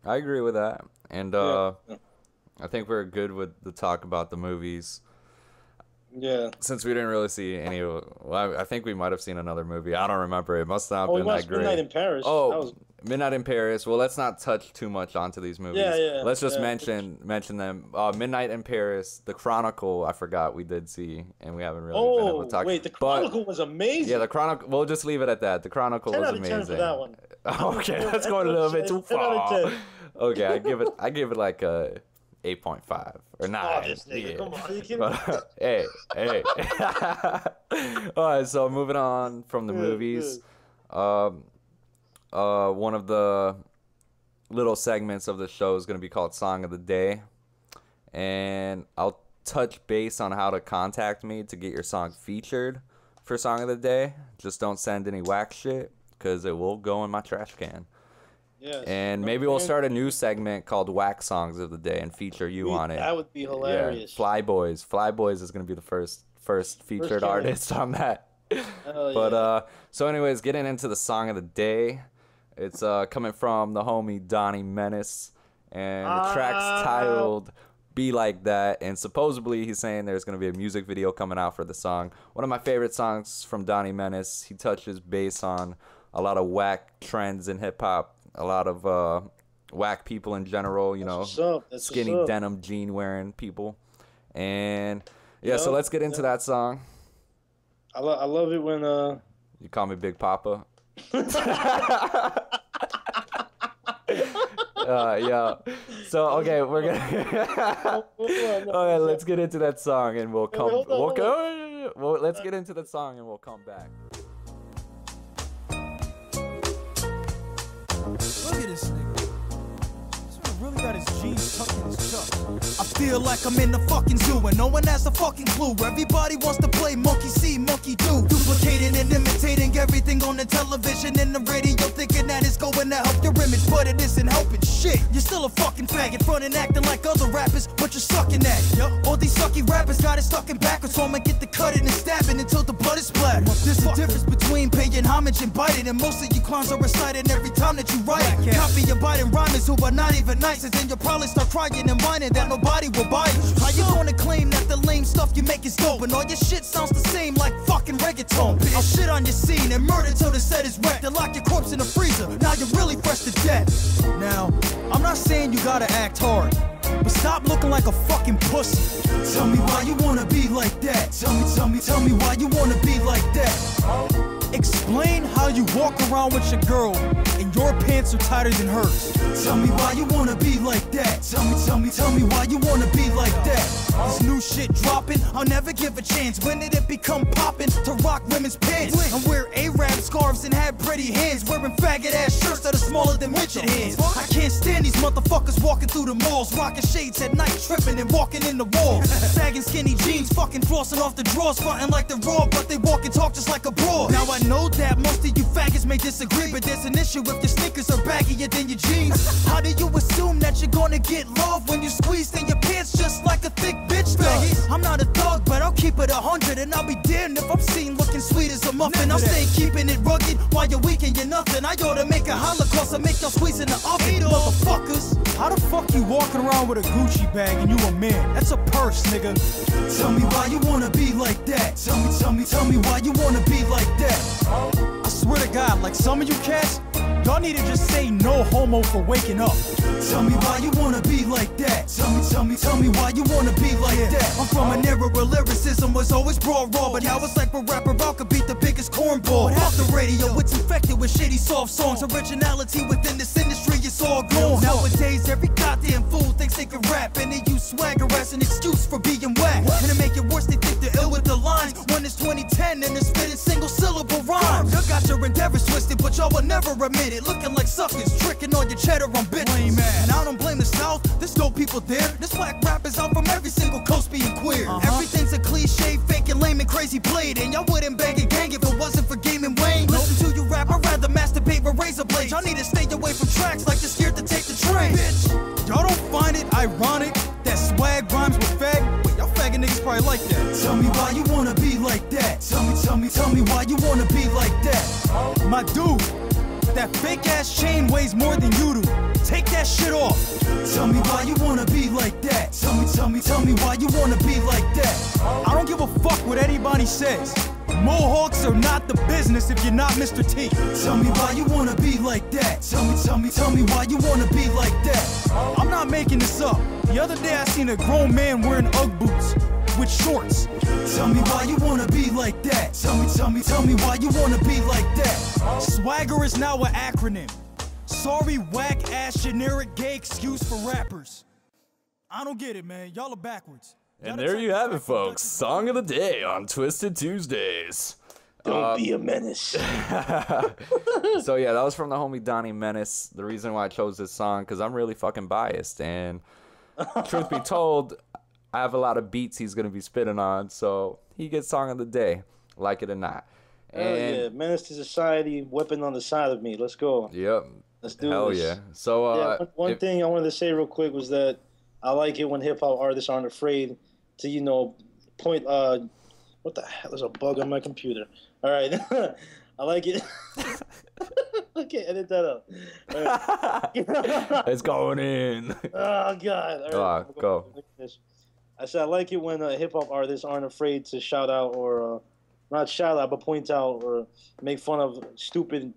I agree with that, and I think we're good with the talk about the movies. Yeah. Since we didn't really see any, I think we might have seen another movie. I don't remember. It must not have been that great. Midnight in Paris. Oh, Midnight in Paris. Well, let's not touch too much onto these movies. Yeah. Let's just mention them. Midnight in Paris, The Chronicle. I forgot we did see, and we haven't really been able to talk. Wait, The Chronicle was amazing. Yeah, The Chronicle. We'll just leave it at that. The Chronicle was amazing. 10 out of 10 for that one. Okay, that's going a little bit too far. 10 out of 10. Okay, I give it like a 8.5 or 9. Oh, this nigga, come on. Are you kidding me? Hey. All right, so moving on from the movies. one of the little segments of the show is going to be called Song of the Day. And I'll touch base on how to contact me to get your song featured for Song of the Day. Just don't send any whack shit, because it will go in my trash can. Yes. And maybe we'll start a new segment called Whack Songs of the Day and feature you on it. That would be hilarious. Yeah, Flyboys is going to be the first featured artist on that. But so anyways, getting into the Song of the Day. It's coming from the homie Donnie Menace, and the track's titled Be Like That, and supposedly he's saying there's going to be a music video coming out for the song. One of my favorite songs from Donnie Menace. He touches base on a lot of whack trends in hip-hop, a lot of whack people in general, you know, skinny denim jean wearing people. And yeah, so let's get into that song. I love it when you call me Big Papa. Yeah. So okay, we're gonna okay, let's get into that song and we'll come let's get into the song and we'll come back. Look at this nigga. This nigga really got his jeans tucked in his chuck. I feel like I'm in the fucking zoo and no one has a fucking clue. Everybody wants to play monkey see, monkey do. Duplicating and imitating everything on the television and the radio, thinking that it's going to help your image, but it isn't helping shit. You're still a fucking faggot, frontin' acting like other rappers, but you're sucking at it. All these sucky rappers got it stuck in backwards, so I'ma get the cutting and stabbing until the blood is splattered. There's a difference between paying homage and biting, and most of you clowns are reciting every time that you write. Copy your biting rhymers who are not even nice, and then you'll probably start crying and whining that nobody will buy it. How you gonna claim that the lame stuff you make is dope, and all your shit sounds the same like fucking reggaeton? I'll shit on your scene and murder till the set is wrecked, and lock your corpse in the freezer. Now you're really fresh to death. Now, I'm not saying you gotta act hard, but stop looking like a fucking pussy. Tell me why you wanna be like that. Tell me why you wanna be like that. Explain how you walk around with your girl and your pants are tighter than hers. Tell me why you wanna be like that. Tell me why you wanna be like that. This new shit dropping, I'll never give a chance. When did it become poppin' to rock women's pants and wear Arab scarves and have pretty hands, wearing faggot ass shirts that are smaller than midget hands? I can't stand these motherfuckers walking through the malls, rocking shades at night, tripping and walking in the walls. Sagging skinny jeans, fucking flossing off the drawers, frontin' like they're raw, but they walk and talk just like a broad. Now I know that most of you faggots may disagree, but there's an issue if your sneakers are baggier than your jeans. How do you assume that you're gonna get love when you squeeze in your pants just like a thick bitch does? I'm not a thug, but I'll keep it 100, and I'll be damned if I'm seen looking sweet as a muffin. I'll stay keeping it rugged while you're weak and you're nothing. I ought to make a holocaust and make y'all squeeze in the oven, motherfuckers. How the fuck you walking around with a Gucci bag and you a man? That's a purse, nigga. Tell me why you wanna be like that. Tell me why you wanna be like that. I swear to God, like some of you cats, y'all need to just say no homo for waking up. Tell me why you wanna be like that. Tell me why you wanna be like that. I'm from an era where lyricism was always broad raw, but now it's like a rapper out could beat the biggest cornball. Off the radio, it's infected with shitty soft songs. Originality within this industry is all gone. Nowadays, every goddamn fool thinks they can rap, and they use swagger as an excuse for being whack. And to make it worse, they think they're ill with the lines when it's 2010 and they're spitting single syllable rhymes. You got your endeavors twisted, but y'all will never admit it. Looking like suckers, tricking all your cheddar on bitches. And I don't blame the South, there's no people there. This whack rap is out from every single coast being queer. Everything's a cliche, fake and lame and crazy blade, and y'all wouldn't bang and gang if it wasn't for Game and Wayne. Listen to you rap, I'd rather masturbate with razor blades. Y'all need to stay away from tracks like you're scared to take the train. Bitch, y'all don't find it ironic that swag rhymes with fag? Wait, y'all faggot niggas probably like that. Tell me why you wanna be like that. Tell me why you wanna be like that. My dude, that fake ass chain weighs more than you do. Take that shit off. Tell me why you wanna be like that. Tell me why you wanna be like that. I don't give a fuck what anybody says. Mohawks are not the business if you're not Mr. T. Tell me why you wanna be like that. Tell me why you wanna be like that. I'm not making this up. The other day I seen a grown man wearing Ugg boots with shorts. Tell me why you wanna be like that. Tell me why you wanna be like that. Swagger is now an acronym. Sorry, whack ass generic gay excuse for rappers. I don't get it, man. Y'all are backwards. And there you have it, folks. Song of the Day on Twisted Tuesdays. Don't be a menace. So yeah, that was from the homie Donnie Menace. The reason why I chose this song, because I'm really fucking biased, and truth be told, I have a lot of beats he's gonna be spitting on, so he gets song of the day, like it or not. And yeah, menace to society, weapon on the side of me. Let's go. Yep. Let's do Hell this. yeah. So one thing I wanted to say real quick was that I like it when hip hop artists aren't afraid to, point. What the hell? There's a bug on my computer. All right. I like it. Okay, edit that out. Right. It's going in. Oh God! All right, go. I said I like it when hip hop artists aren't afraid to shout out or not shout out, but point out or make fun of stupid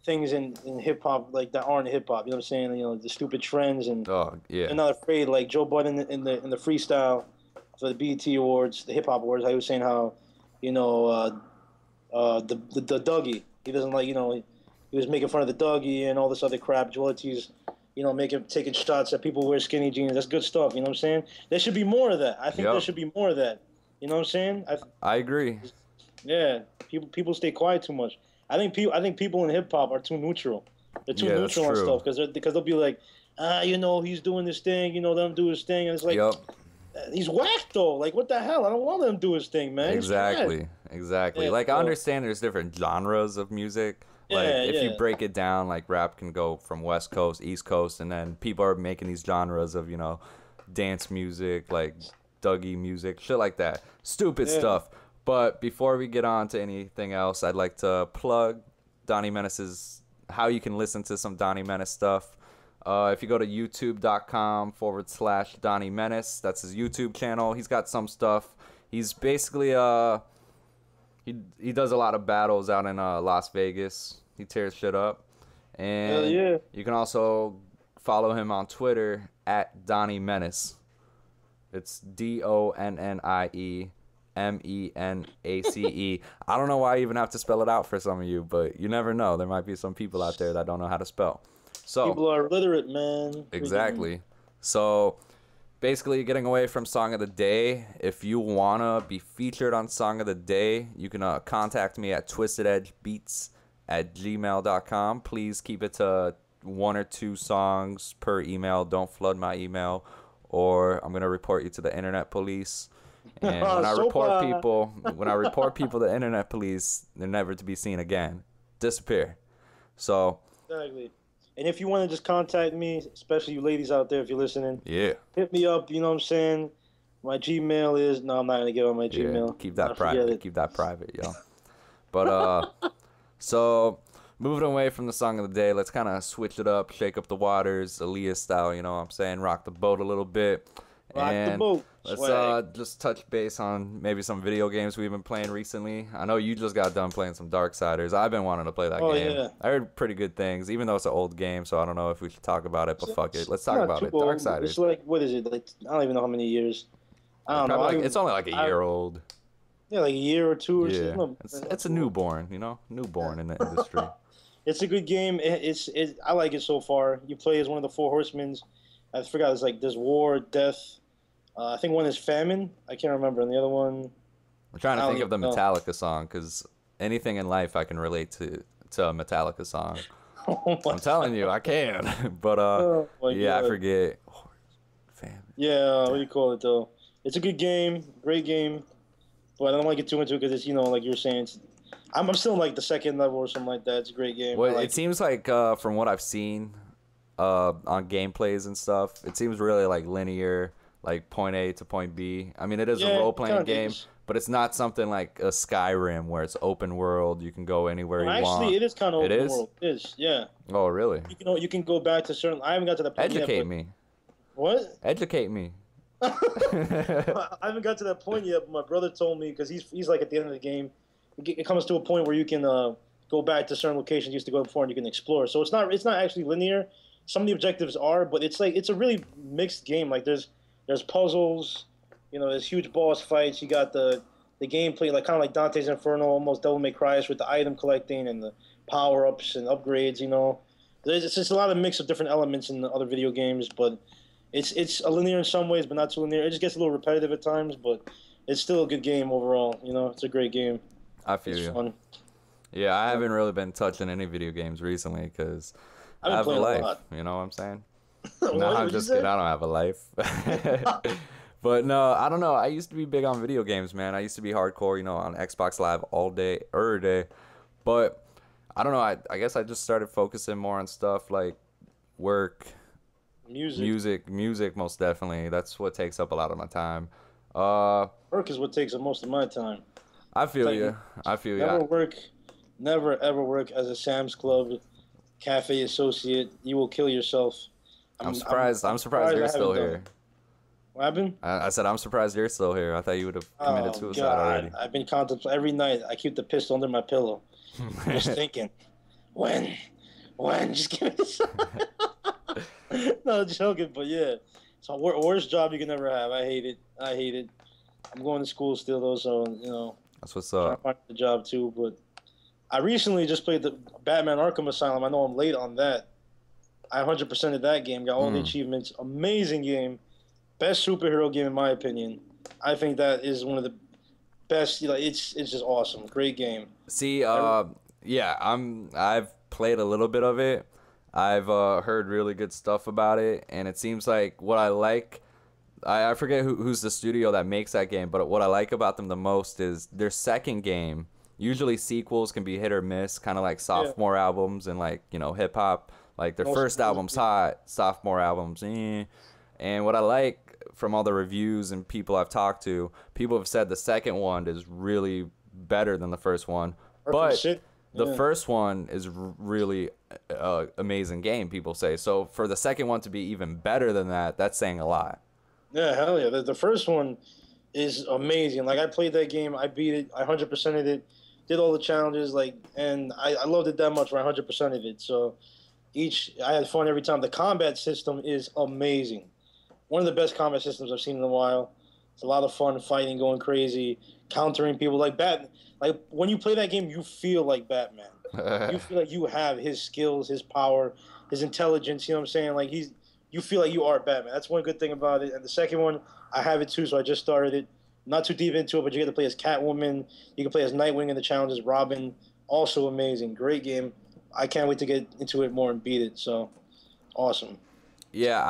things in hip hop like that aren't hip hop. You know what I'm saying? The stupid trends and they're not afraid. Like Joe Budden in the freestyle for the BET Awards, the hip hop awards. I was saying how the Dougie. He doesn't like he was making fun of the Dougie and all this other crap. Joel Ortiz, taking shots at people who wear skinny jeans. That's good stuff. You know what I'm saying? There should be more of that. I think there should be more of that. You know what I'm saying? I agree. Yeah, people stay quiet too much. I think people in hip hop are too neutral. They're too neutral on stuff because they'll be like, he's doing this thing. Let him do his thing, and it's like, he's whack though. Like, what the hell? I don't want him to do his thing, man. Exactly. Yeah, like I understand there's different genres of music. Like if you break it down, like rap can go from West Coast, East Coast, and then people are making these genres of dance music, like Dougie music, shit like that. Stupid stuff. But before we get on to anything else, I'd like to plug Donnie Menace's, how you can listen to some Donnie Menace stuff. If you go to youtube.com/Donnie Menace, that's his YouTube channel. He's got some stuff. He's basically he does a lot of battles out in Las Vegas. He tears shit up. And you can also follow him on Twitter at Donnie Menace. It's DonnieMenace. I don't know why I even have to spell it out for some of you, but you never know. There might be some people out there that don't know how to spell. So people are illiterate, man. Exactly. So basically, getting away from Song of the Day, if you want to be featured on Song of the Day, you can contact me at twistededgebeats@gmail.com. Please keep it to 1 or 2 songs per email. Don't flood my email, or I'm going to report you to the internet police. And when I report people to the internet police, they're never to be seen again. Disappear. So exactly. And if you want to just contact me, especially you ladies out there, if you're listening, hit me up. You know what I'm saying? My Gmail is I'm not gonna give out my Gmail. Keep that private. Keep that private, yo. But so moving away from the Song of the Day, let's kind of switch it up, shake up the waters, Aaliyah style. You know what I'm saying? Rock the boat a little bit. Let's just touch base on maybe some video games we've been playing recently. I know you just got done playing some Darksiders. I've been wanting to play that game. Yeah. I heard pretty good things, even though it's an old game, so I don't know if we should talk about it, but fuck it. Let's talk about it. Darksiders. It's like, what is it? Like, I don't even know how many years. I don't know. It's only like a year old. Yeah, like a year or two or something. It's a newborn, newborn in the industry. It's a good game. I like it so far. You play as one of the 4 horsemen. I forgot. It's like there's war, death. I think one is famine. I can't remember. And the other one... I'm trying to think of the Metallica song, because anything in life I can relate to a Metallica song. I'm telling you, I can. But, I forget. Famine. Yeah, what do you call it, though? It's a good game. Great game. But I don't want to get too into it because it's, like you're saying, I'm still in, like, the 2nd level or something like that. It's a great game. Well, it seems like, from what I've seen on gameplays and stuff, it seems really, like, linear. Like point A to point B. I mean, it is a role-playing game, but it's not something like a Skyrim where it's open world. You can go anywhere you want. Actually, it is kind of open world. It is, yeah. Oh, really? You can go back to certain. I haven't got to that point yet. Educate me. What? Educate me. I haven't got to that point yet, but my brother told me, because he's like at the end of the game, it comes to a point where you can go back to certain locations you used to go before and you can explore. So it's not actually linear. Some of the objectives are, but it's a really mixed game. Like there's puzzles, there's huge boss fights. You got the gameplay, like kind of like Dante's Inferno, almost Devil May Cry with the item collecting and the power-ups and upgrades, It's just a lot of mix of different elements in the other video games, but it's a linear in some ways, but not too linear. It just gets a little repetitive at times, but it's still a good game overall, It's a great game. I feel It's you. fun. Yeah, I haven't really been touching any video games recently because I have a playing a life. lot. You know what I'm saying? What? No, I'm What'd you just say? kidding. I don't have a life. But no, I don't know. I used to be big on video games, man. I used to be hardcore, you know, on Xbox Live all day, every day. But I don't know. I guess I just started focusing more on stuff like work, music, most definitely. That's what takes up a lot of my time. Work is what takes up most of my time. I feel Like, you. I feel you. Never ever work as a Sam's Club cafe associate. You will kill yourself. I'm surprised. I'm surprised you're still here. What happened? I said I'm surprised you're still here. I thought you would have committed suicide already. I've been contemplating every night. I keep the pistol under my pillow, just thinking, when, just give me this. No, joking, but yeah. So worst job you can ever have. I hate it. I'm going to school still though, so you know. That's what's Trying to up. find a job too, but I recently just played the Batman Arkham Asylum. I know I'm late on that. I 100%ed that game, got all the achievements. Amazing game. Best superhero game in my opinion. I think that is one of the best. Like it's just awesome. Great game. See, yeah, I've played a little bit of it. I've heard really good stuff about it, and it seems like what I like. I forget who's the studio that makes that game, but what I like about them the most is their second game. Usually sequels can be hit or miss, kind of like sophomore albums and like, you know, hip hop. Like their first album's hot, sophomore albums, eh. And what I like from all the reviews and people I've talked to, people have said the second one is really better than the first one. But the first one is really amazing game, people say. So for the second one to be even better than that, that's saying a lot. Yeah, hell yeah. The first one is amazing. Like I played that game, I beat it, I 100%ed it, did all the challenges, like, and I loved it that much where I 100%ed it. So I had fun every time. The combat system is amazing. One of the best combat systems I've seen in a while. It's a lot of fun fighting, going crazy, countering people like Batman. Like when you play that game, you feel like Batman. You feel like you have his skills, his power, his intelligence. You know what I'm saying? Like you feel like you are Batman. That's one good thing about it. And the second one, I have it too, so I just started it. Not too deep into it, but you get to play as Catwoman. You can play as Nightwing in the challenges. Robin, also amazing, great game. I can't wait to get into it more and beat it. So, awesome. Yeah,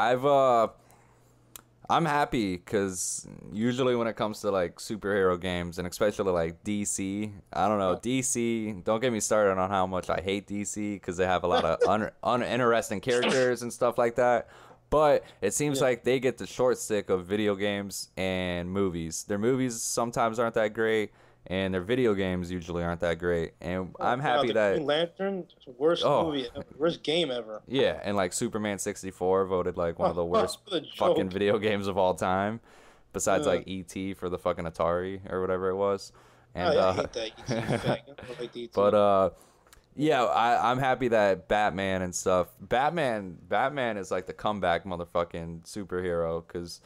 I'm happy because usually when it comes to like superhero games and especially like DC, I don't know, DC, don't get me started on how much I hate DC because they have a lot of uninteresting characters and stuff like that. But it seems like they get the short stick of video games and movies. Their movies sometimes aren't that great, and their video games usually aren't that great. And I'm happy that Green Lantern, worst movie, worst game ever. Yeah, and like Superman 64 voted like one of the worst fucking video games of all time, besides like E.T. for the fucking Atari or whatever it was. And I hate that E.T. I don't like E.T. But yeah, I'm happy that Batman and stuff. Batman is like the comeback motherfucking superhero because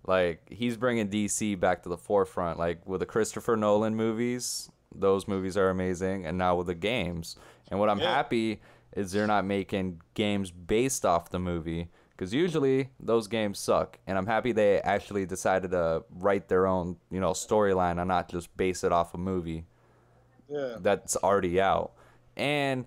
like he's bringing DC back to the forefront. Like with the Christopher Nolan movies, those movies are amazing, and now with the games. And what I'm happy is they're not making games based off the movie because usually those games suck. And I'm happy they actually decided to write their own, you know, storyline and not just base it off a movie that's already out. And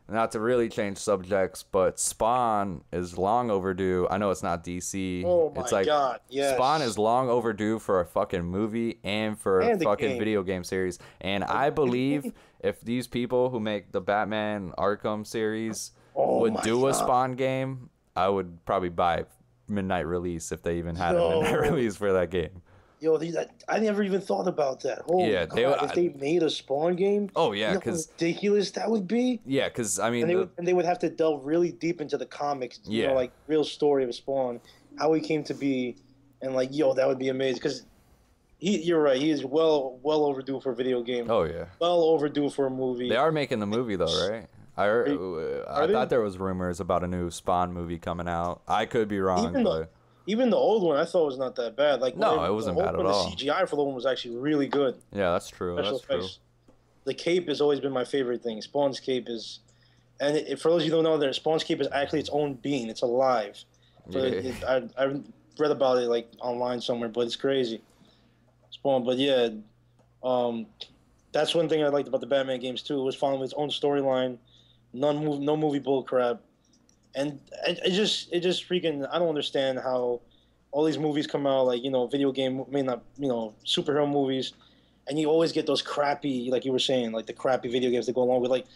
not to really change subjects, but Spawn is long overdue. I know it's not DC. Oh my it's like, God, yes. Spawn is long overdue for a fucking movie and for a fucking game. video game series. And I believe if these people who make the Batman Arkham series would do a Spawn game, I would probably buy midnight release if they even had a midnight release for that game. Yo, I never even thought about that. Holy God, if they made a Spawn game, oh yeah, because ridiculous that would be. Yeah, because I mean, and they would have to delve really deep into the comics, you know, like real story of Spawn, how he came to be, and like, yo, that would be amazing. Because you're right, he is well overdue for a video game. Oh yeah, well overdue for a movie. They are making the movie though, right? I thought there was rumors about a new Spawn movie coming out. I could be wrong, Even the old one, I thought was not that bad. Like no, it wasn't bad at all. The CGI for the one was actually really good. Yeah, that's true. That's true. The cape has always been my favorite thing. Spawn's cape is, and for those of you who don't know, Spawn's cape is actually its own being. It's alive. I read about it like online somewhere, but it's crazy. Spawn, but yeah, That's one thing I liked about the Batman games too. It was following its own storyline, no movie bull crap, and it just freaking. I don't understand how all these movies come out, like, video game, superhero movies, and you always get those crappy, like you were saying, like the crappy video games that go along with, like,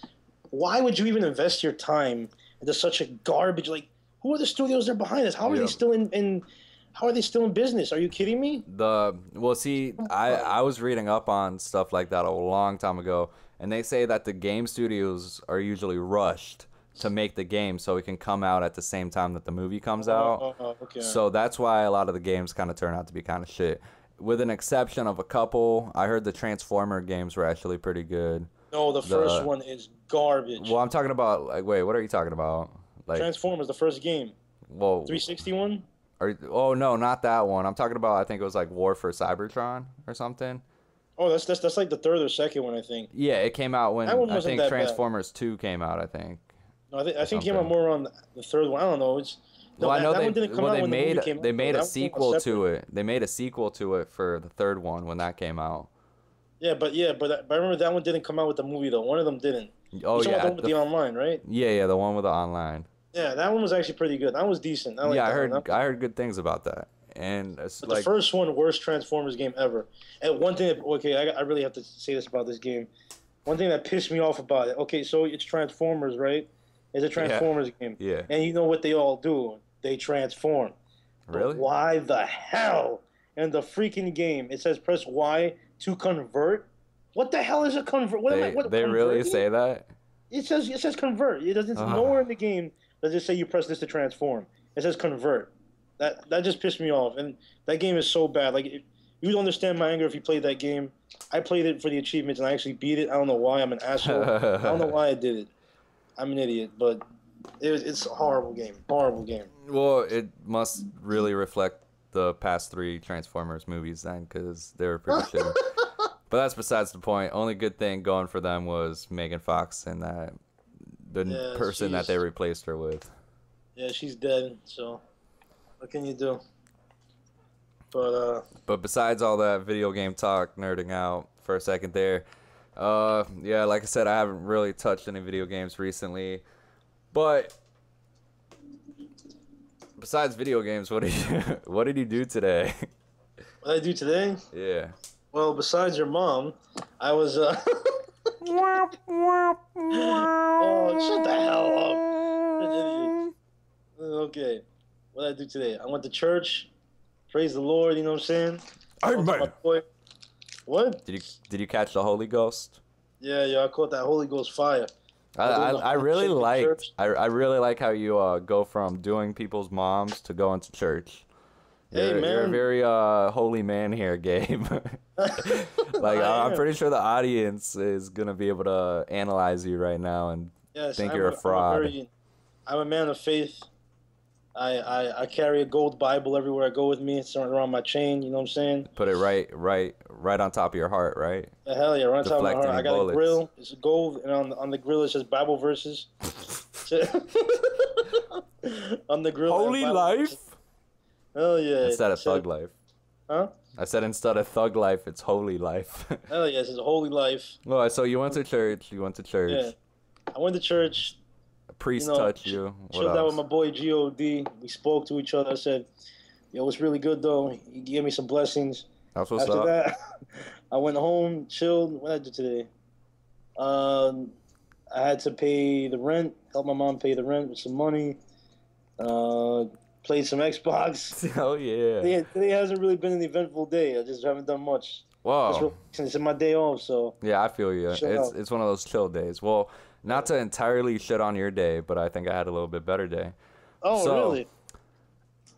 why would you even invest your time into such a garbage, like, who are the studios that are behind this? How are they still how are they still in business? Are you kidding me? I was reading up on stuff like that a long time ago, and they say that the game studios are usually rushed to make the game so it can come out at the same time that the movie comes out. Okay. So that's why a lot of the games kind of turn out to be kind of shit. With an exception of a couple, I heard the Transformer games were actually pretty good. No, the first one is garbage. Well, I'm talking about, like, wait, what are you talking about? Like Transformers, the first game. Well, 360 one? Oh no, not that one. I'm talking about, I think it was like War for Cybertron or something. Oh, that's like the third or second one, I think. Yeah, it came out when I think Transformers 2 came out, I think. No, I think it came out more on the third one. I don't know. I know they made a sequel to it. They made a sequel to it for the third one when that came out. But I remember that one didn't come out with the movie though. One of them didn't. Oh yeah, the one with the online, right? Yeah, the one with the online. Yeah, that one was actually pretty good. That was decent. I heard good things about that. And it's the first one, worst Transformers game ever. And one thing, I really have to say this about this game. One thing that pissed me off about it. Okay, so it's Transformers, right? It's a Transformers game. Yeah. And you know what they all do? They transform. Really? But why the hell in the freaking game it says press Y to convert? What the hell is a convert? They really say that? It says convert. It doesn't. Nowhere in the game does it say you press this to transform. It says convert. That just pissed me off. And that game is so bad. Like, you would understand my anger if you played that game. I played it for the achievements and I actually beat it. I don't know why. I'm an asshole. I don't know why I did it. I'm an idiot, but it's a horrible game. Horrible game. Well, it must really reflect the past 3 Transformers movies then, because they were pretty shitty. But that's besides the point. Only good thing going for them was Megan Fox and the person that they replaced her with. Yeah, she's dead, so what can you do? But besides all that video game talk, nerding out for a second there, yeah, like I said, I haven't really touched any video games recently. But besides video games, what did you do today? What did I do today? Yeah. Well, besides your mom, I was oh, shut the hell up. Okay. What did I do today? I went to church. Praise the Lord, you know what I'm saying? Amen. What? Did you catch the Holy Ghost? Yeah, I caught that Holy Ghost fire. I really like how you go from doing people's moms to going to church. You're a very holy man here, Gabe. Like, I'm pretty sure the audience is gonna be able to analyze you right now and think you're a fraud. I'm a man of faith. I carry a gold Bible everywhere I go with me. It's around my chain. You know what I'm saying? Put it right on top of your heart, right? The hell yeah, right on top of my heart. I got a grill. It's gold, and on the grill it says Bible verses. On the grill. Holy life. Verses. Hell yeah. Instead of thug life. Huh? I said instead of thug life, it's holy life. Hell yeah, it says holy life. Well, so you went to church. Yeah. I went to church. A priest touched you. Chilled out with my boy G.O.D. We spoke to each other. I said, yo, it's really good, though. He gave me some blessings. That's what's After up. that, I went home, chilled. What did I do today? I had to pay the rent, help my mom pay the rent with some money. Played some Xbox. Oh, yeah. Today hasn't really been an eventful day. I just haven't done much. Wow. It's my day off, so. Yeah, I feel you. It's one of those chill days. Well, not to entirely shit on your day, but I think I had a little bit better day. Oh, really?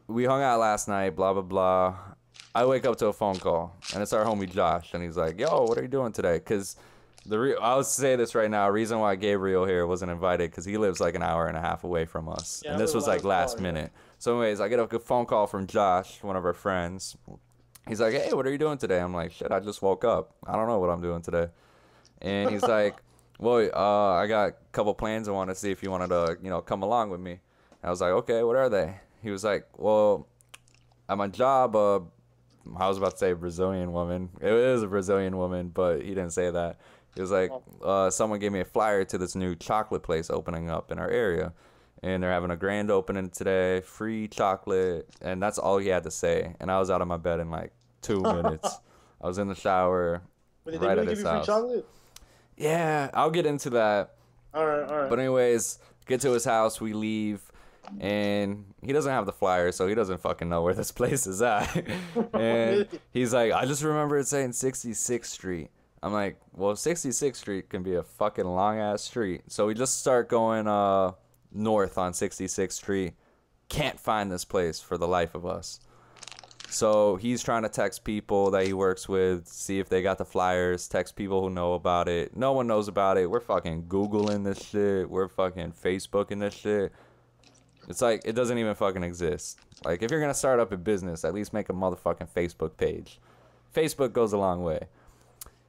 We hung out last night, blah, blah, blah. I wake up to a phone call, and it's our homie Josh, and he's like, yo, what are you doing today? Because I'll say this right now, reason why Gabriel here wasn't invited, because he lives like an hour and a half away from us. Yeah, and this was like last minute. So anyways, I get a phone call from Josh, one of our friends. He's like, hey, what are you doing today? I'm like, shit, I just woke up. I don't know what I'm doing today. And he's like, well, I got a couple plans. I want to see if you wanted to, come along with me. I was like, okay, what are they? He was like, well, at my job, I was about to say Brazilian woman. It is a Brazilian woman, but he didn't say that. He was like, someone gave me a flyer to this new chocolate place opening up in our area. And they're having a grand opening today, free chocolate. And that's all he had to say. And I was out of my bed in like 2 minutes. I was in the shower right at his house. Free chocolate? Yeah, I'll get into that. All right. But anyways, get to his house, we leave. And he doesn't have the flyer, so he doesn't fucking know where this place is at. And he's like, I just remember it saying 66th Street. I'm like, well, 66th Street can be a fucking long-ass street. So we just start going north on 66th Street. Can't find this place for the life of us. So he's trying to text people that he works with, see if they got the flyers, text people who know about it. No one knows about it. We're fucking Googling this shit. We're fucking Facebooking this shit. It's like, it doesn't even fucking exist. Like, if you're going to start up a business, at least make a motherfucking Facebook page. Facebook goes a long way.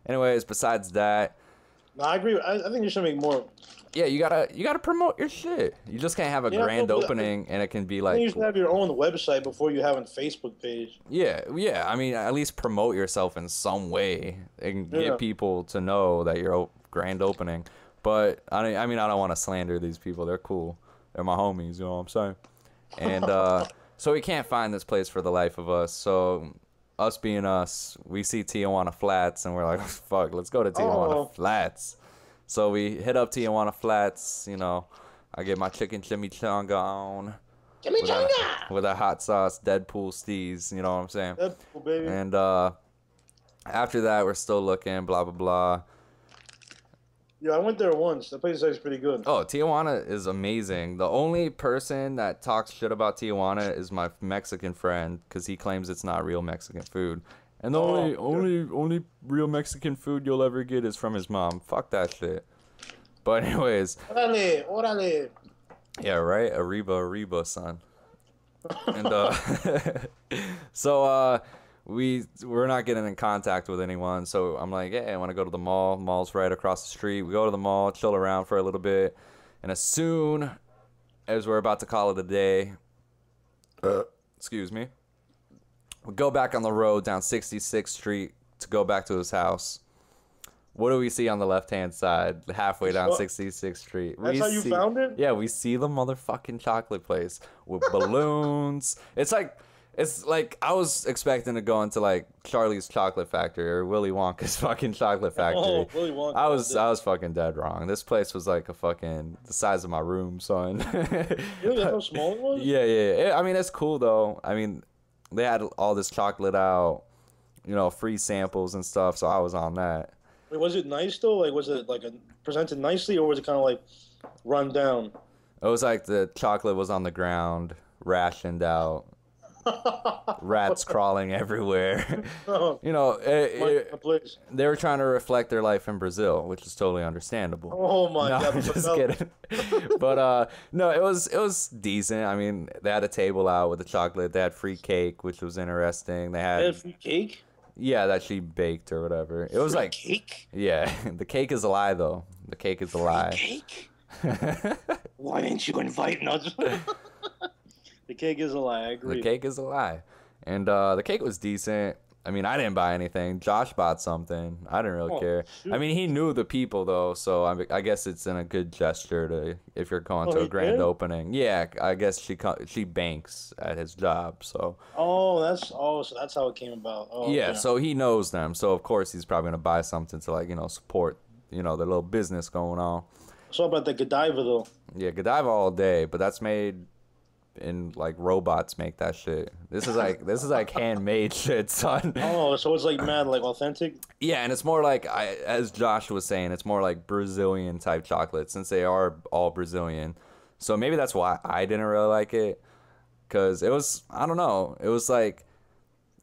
Anyways, besides that... No, I agree. I think you should make more... Yeah, you gotta promote your shit. You just can't have a grand opening and it can be like... I think you should have your own website before you have a Facebook page. Yeah. I mean, at least promote yourself in some way and get people to know that you're grand opening. But, I mean, I don't want to slander these people. They're cool. They're my homies, you know what I'm saying? And so we can't find this place for the life of us. So us being us, we see Tijuana Flats and we're like, fuck, let's go to Tijuana Flats. So we hit up Tijuana Flats, you know. I get my chicken chimichanga on. With a hot sauce, Deadpool steez, you know what I'm saying? Deadpool, baby. And after that, we're still looking, blah, blah, blah. Yeah, I went there once. The place is pretty good. Oh, Tijuana is amazing. The only person that talks shit about Tijuana is my Mexican friend, because he claims it's not real Mexican food. And the only real Mexican food you'll ever get is from his mom. Fuck that shit. But anyways. Orale. Yeah, right? Arriba, son. And so we're not getting in contact with anyone. So I'm like, hey, I want to go to the mall. Mall's right across the street. We go to the mall, chill around for a little bit. And as soon as we're about to call it a day, excuse me, we go back on the road down 66th Street to go back to his house. What do we see on the left-hand side, halfway down 66th Street? That's how you found it? Yeah, we see the motherfucking chocolate place with balloons. It's like I was expecting to go into like Charlie's Chocolate Factory or Willy Wonka's fucking chocolate factory. Oh, Willy Wonka. I was fucking dead wrong. This place was like the size of my room, son. Really? That's how small it was? Yeah. I mean, it's cool though. I mean, they had all this chocolate out, you know, free samples and stuff. So I was on that. Wait, was it nice though? Like, was it like presented nicely, or was it kind of like run down? It was like the chocolate was on the ground, rationed out, rats crawling everywhere. You know, they were trying to reflect their life in Brazil, which is totally understandable. Oh my God! I'm just kidding. But no, it was decent. I mean, they had a table out with the chocolate. They had free cake, which was interesting. They had free cake. Yeah, that she baked or whatever. It was free like cake. Yeah, the cake is a lie though. The cake is a lie. Cake. Why didn't you invite us? The cake is a lie. I agree. The cake is a lie, and the cake was decent. I mean, I didn't buy anything. Josh bought something. I didn't really care. Shoot. I mean, he knew the people though, so I guess it's in a good gesture to if you're going to a grand opening. Yeah, I guess she banks at his job, so. So that's how it came about. Oh, yeah, okay. So he knows them, so of course he's probably gonna buy something to like support their little business going on. So about the Godiva though. Yeah, Godiva all day, but that's made. And like robots make that shit. This is like handmade shit, son. Oh, so it's like mad, like authentic. Yeah, and it's more like as Josh was saying, it's more like Brazilian type chocolate since they are all Brazilian. So maybe that's why I didn't really like it, cause it was I don't know. It was like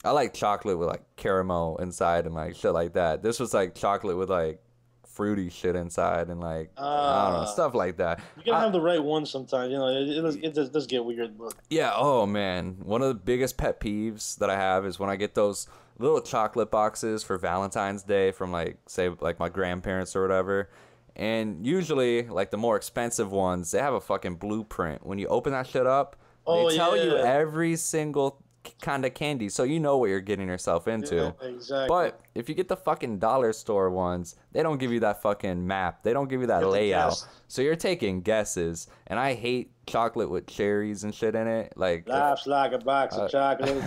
I like chocolate with like caramel inside and like shit like that. This was like chocolate with like fruity shit inside and like I don't know, stuff like that. You gotta have the right one sometimes, it does get weird, but yeah. Oh man, one of the biggest pet peeves that I have is when I get those little chocolate boxes for Valentine's Day from like say like my grandparents or whatever, and usually like the more expensive ones they have a fucking blueprint. When you open that shit up, they tell you every single kind of candy, so you know what you're getting yourself into. Yeah, exactly. But if you get the fucking dollar store ones, they don't give you that fucking map. They don't give you that layout. So you're taking guesses. And I hate chocolate with cherries and shit in it. Like laughs like a box of chocolate.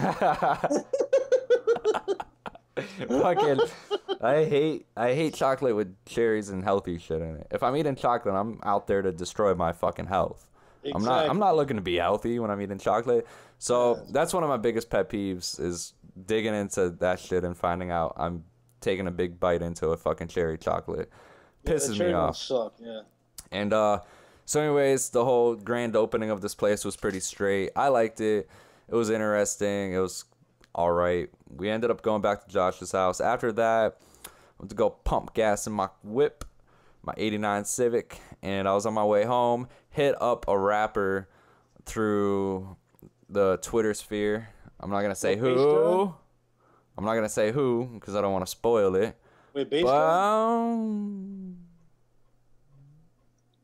Fucking, I hate chocolate with cherries and healthy shit in it. If I'm eating chocolate, I'm out there to destroy my fucking health. Exactly. I'm not looking to be healthy when I'm eating chocolate. So that's one of my biggest pet peeves is digging into that shit and finding out I'm taking a big bite into a fucking cherry chocolate. Pisses me off. Suck, yeah. And so anyways, the whole grand opening of this place was pretty straight. I liked it. It was interesting. It was all right. We ended up going back to Josh's house. After that, I went to go pump gas in my whip, my 89 Civic, and I was on my way home. Hit up a rapper through the Twitter sphere. I'm not gonna say who. I'm not gonna say who because I don't want to spoil it. Wait, Bass God?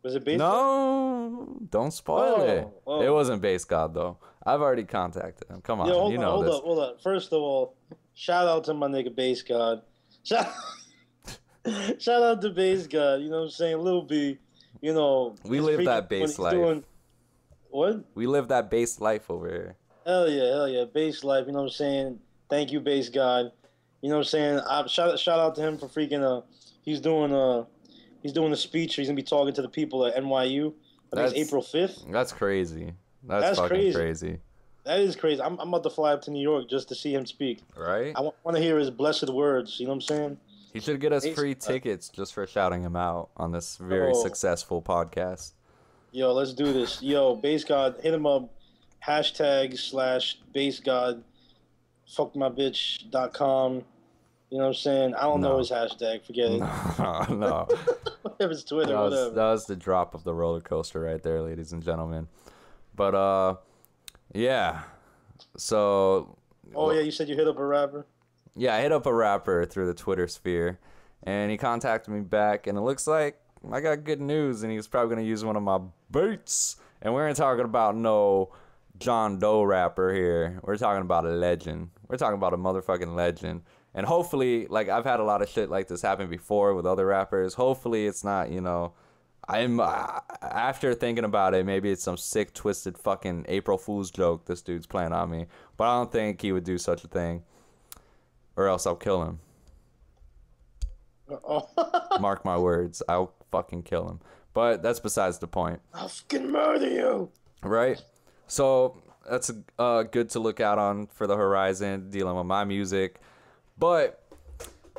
Was it Bass God? No, don't spoil it. Oh. It wasn't Bass God though. I've already contacted him. Come on, yo, you know this. Hold up. First of all, shout out to my nigga Bass God. Shout out to Bass God. You know what I'm saying? Lil B. You know, we live that bass life. What? We live that bass life over here. Hell yeah, bass life. You know what I'm saying? Thank you, Bass God. You know what I'm saying? Shout out to him for freaking. He's doing a speech. He's gonna be talking to the people at NYU. I think it's April 5th. That's crazy. That's fucking crazy. That is crazy. I'm about to fly up to New York just to see him speak. Right? I want to hear his blessed words. You know what I'm saying? He should get us free tickets just for shouting him out on this very successful podcast. Yo, let's do this. Yo, Bass God, hit him up. #/BassGod. Fuckmybitch.com. You know what I'm saying? I don't know his hashtag. Forget it. No. Whatever, it's Twitter, whatever. That was the drop of the roller coaster right there, ladies and gentlemen. But, yeah. So. Oh, yeah, you said you hit up a rapper? Yeah, I hit up a rapper through the Twitter sphere, and he contacted me back, and it looks like I got good news, and he's probably going to use one of my beats. And we ain't talking about no John Doe rapper here. We're talking about a legend. We're talking about a motherfucking legend. And hopefully, like, I've had a lot of shit like this happen before with other rappers. Hopefully it's not, you know, after thinking about it, maybe it's some sick, twisted fucking April Fool's joke this dude's playing on me. But I don't think he would do such a thing. Or else I'll kill him. Mark my words. I'll fucking kill him. But that's besides the point. I'll fucking murder you. Right? So that's good to look out on for the horizon, dealing with my music. But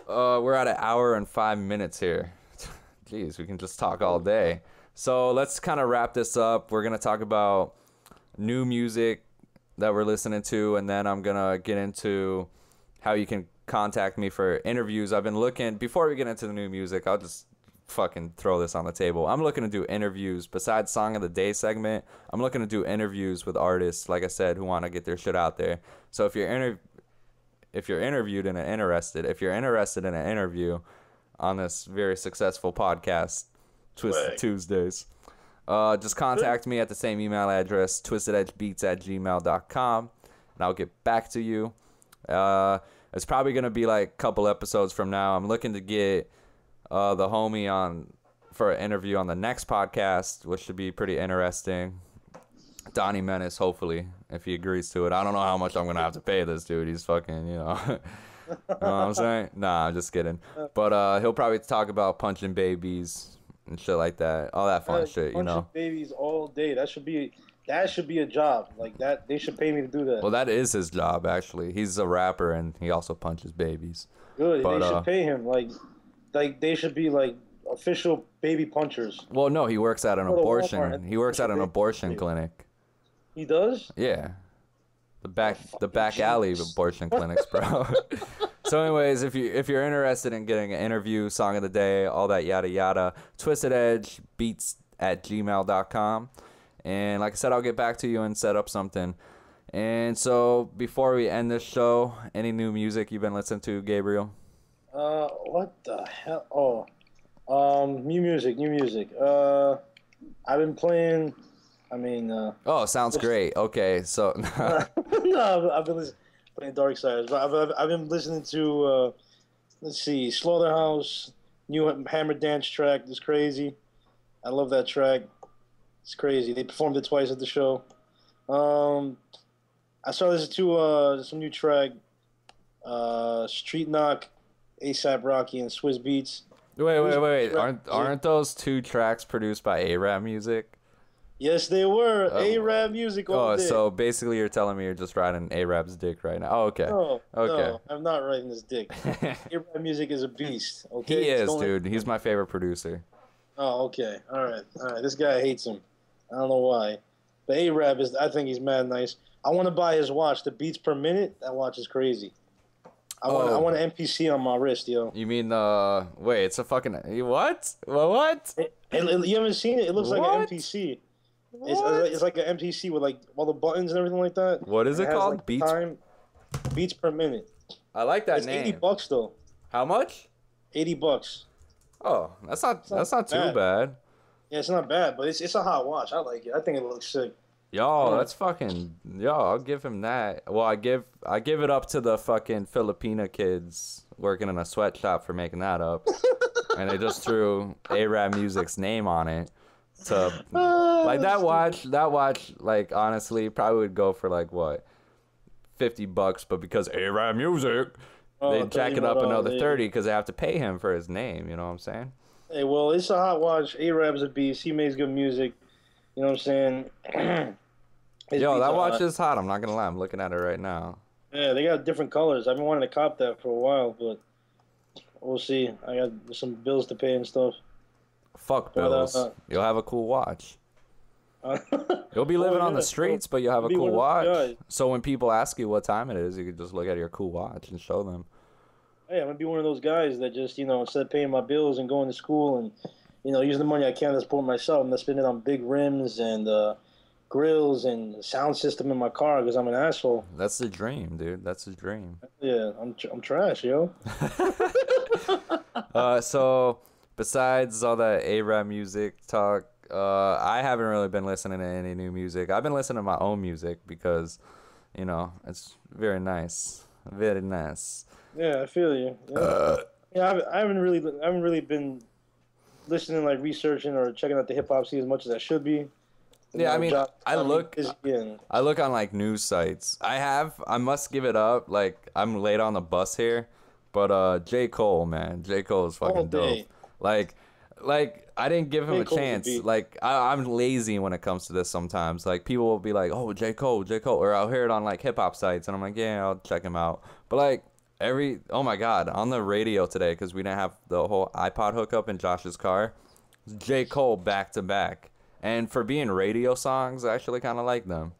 we're at 1 hour and 5 minutes here. Jeez, we can just talk all day. So let's kind of wrap this up. We're going to talk about new music that we're listening to, and then I'm going to get into how you can contact me for interviews. I've been looking, before we get into the new music, I'll just fucking throw this on the table. I'm looking to do interviews. Besides Song of the Day segment, I'm looking to do interviews with artists, like I said, who want to get their shit out there. So if you're interested in an interview on this very successful podcast, Twisted Tuesdays, just contact me at the same email address, twistededgebeats@gmail.com, and I'll get back to you. It's probably going to be like a couple episodes from now. I'm looking to get the homie on for an interview on the next podcast, which should be pretty interesting. Donnie Menace, hopefully, if he agrees to it. I don't know how much I'm going to have to pay this dude. He's fucking, you know. You know what I'm saying? Nah, I'm just kidding. But he'll probably talk about punching babies and shit like that. All that fun shit, you know. Punching babies all day. That should be a job. Like that, they should pay me to do that. Well, that is his job, actually. He's a rapper, and he also punches babies. Good. But, they should pay him. Like they should be like official baby punchers. Well, no, he works at an abortion. He works at an abortion clinic. He does? Yeah. The back alley of abortion clinics, bro. So anyways, if you're interested in getting an interview, song of the day, all that yada yada, twistededgebeats@gmail.com. And like I said, I'll get back to you and set up something. And so before we end this show, any new music you've been listening to, Gabriel? What the hell? New music. I've been playing I mean, oh, sounds great. Okay, so no, I've been playing Dark Side, but I've been listening to let's see, Slaughterhouse, new Hammer Dance track. It's crazy. I love that track. It's crazy. They performed it twice at the show. I started listening to some new track, Street Knock, ASAP Rocky, and Swiss Beats. Wait. Aren't those 2 tracks produced by A-Rap Music? Yes, they were. A-Rap Music all day. So basically you're telling me you're just riding A-Rap's dick right now. Oh, okay. No, I'm not riding his dick. A-Rap Music is a beast, okay? He is, dude. He's my favorite producer. Oh, okay. All right. This guy hates him. I don't know why. But A-Rap I think he's mad nice. I want to buy his watch. The beats per minute, that watch is crazy. I want an MPC on my wrist, yo. You mean wait, it's a fucking what? What? You haven't seen it? It looks like an MPC. It's like an MPC with like all the buttons and everything like that. What is it called? Like beats per minute. I like that it's name. $80 though. How much? $80. Oh, that's not too bad. Yeah, it's not bad, but it's a hot watch. I like it. I think it looks sick. Yo, that's fucking I'll give him that. Well, I give it up to the fucking Filipina kids working in a sweatshop for making that up. And they just threw A-Rap Music's name on it. To like that watch, like honestly probably would go for like what, $50, but because A-Rap Music, they jack it up another 30 because they have to pay him for his name. You know what I'm saying? Hey, well, it's a hot watch. A-Rap's a beast. He makes good music. You know what I'm saying? Yo, that watch is hot. I'm not gonna lie. I'm looking at it right now. Yeah, they got different colors. I've been wanting to cop that for a while, but we'll see. I got some bills to pay and stuff. Fuck bills. You'll have a cool watch. You'll be living on the streets, but you'll have a cool watch. So when people ask you what time it is, you can just look at your cool watch and show them. Hey, I'm gonna be one of those guys that just, instead of paying my bills and going to school and, using the money I can to support myself, I'm gonna spend it on big rims and grills and sound system in my car because I'm an asshole. That's the dream, dude. That's the dream. Yeah, I'm trash, yo. So besides all that A-Rap music talk, I haven't really been listening to any new music. I've been listening to my own music because, it's very nice. Very nice. Yeah, I feel you. Yeah, I haven't really been listening, like researching or checking out the hip hop scene as much as I should be. Yeah, I mean, I look on like news sites. I must give it up. Like, I'm late on the bus here, but J. Cole, man, J. Cole is fucking dope. Like I didn't give him a chance. Like I'm lazy when it comes to this sometimes. Like people will be like, "Oh, J. Cole," or I'll hear it on like hip hop sites, and I'm like, "Yeah, I'll check him out." But like oh my god, on the radio today, because we didn't have the whole iPod hookup in Josh's car, J. Cole back to back. And for being radio songs, I actually kind of like them.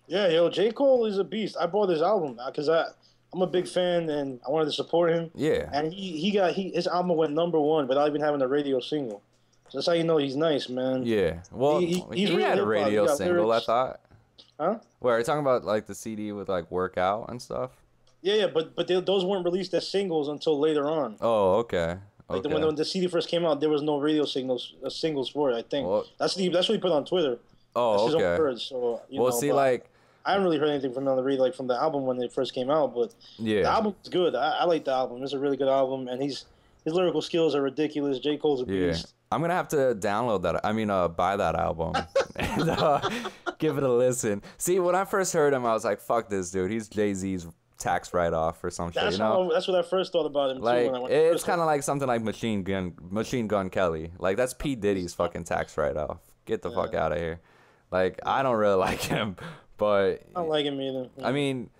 Yeah, yo, J. Cole is a beast. I bought his album because I'm a big fan and I wanted to support him. Yeah. And his album went #1 without even having a radio single. So that's how you know he's nice, man. Yeah. Well, he had a radio single, lyrics. I thought. Huh? Where are you talking about like the CD with like Workout and stuff? Yeah, but those weren't released as singles until later on. Oh, okay. Like when the CD first came out, there was no radio singles for it. I think that's what he put on Twitter. Oh, that's his okay. Own words, so like I haven't really heard anything from him on the radio, like from the album when it first came out. But yeah, the album's good. I like the album. It's a really good album, and his lyrical skills are ridiculous. J. Cole's a beast. Yeah. I'm gonna have to download that. I mean, buy that album and give it a listen. See, when I first heard him, I was like, "Fuck this dude. He's Jay-Z's tax write-off or some shit." That's what I first thought about him. Like too, it's kind of like something like Machine Gun Kelly. Like that's P. Diddy's fucking tax write-off. Get the fuck out of here. Like I don't really like him, but I don't like him either. I mean,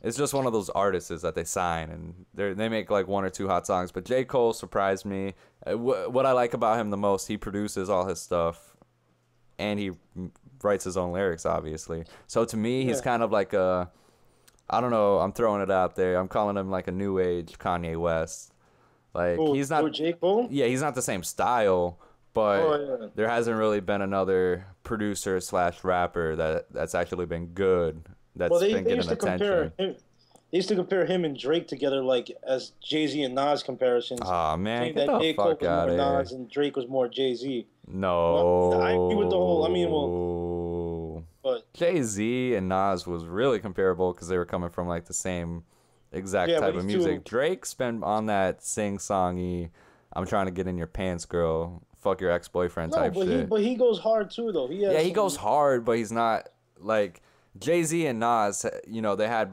it's just one of those artists that they sign and they make like 1 or 2 hot songs. But J. Cole surprised me. What I like about him the most, he produces all his stuff, and he writes his own lyrics, obviously. So to me, he's kind of like a, I don't know, I'm throwing it out there. I'm calling him like a new age Kanye West. Like he's not J. Cole? Yeah, he's not the same style, but there hasn't really been another producer / rapper that's actually been good. That's been getting attention. They they used to compare him and Drake together, like as Jay-Z and Nas comparisons. Oh man, saying get that the J. Cole fuck was out more of here. Nas and Drake was more Jay-Z. No. Well, I agree with the whole. I mean, well, but Jay-Z and Nas was really comparable because they were coming from like the same exact Yeah, but type of he's music. too- Drake's been on that sing-songy, I'm trying to get in your pants, girl, fuck your ex-boyfriend no, type but shit. he goes hard too though. He has Yeah, he some- goes hard, but he's not like Jay-Z and Nas. You know, they had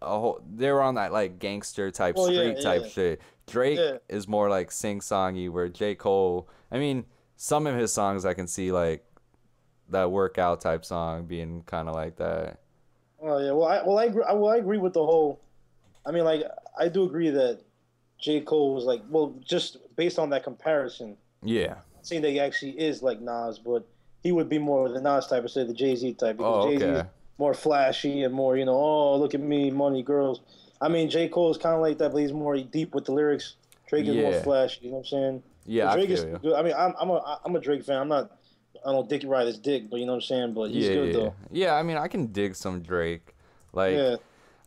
a whole. They were on that like gangster type, Well, yeah, street type yeah. shit. Drake Yeah. is more like sing-songy, where J. Cole. I mean, some of his songs I can see like that workout type song being kind of like that. Oh yeah, I agree with the whole. I mean, like I do agree that J. Cole was like, well, just based on that comparison, Yeah. saying that he actually is like Nas, but he would be more the Nas type instead of the Jay-Z type because Oh, Jay-Z is okay. more flashy and more, oh, look at me, money, girls. I mean, J. Cole is kind of like that, but he's more deep with the lyrics. Drake is more Yeah. flashy. You know what I'm saying? Yeah, But I Drake feel is you. good. I mean, I'm a Drake fan. I don't dick ride his dick, but you know what I'm saying. But he's good though. Yeah, I mean, I can dig some Drake. Like, Yeah.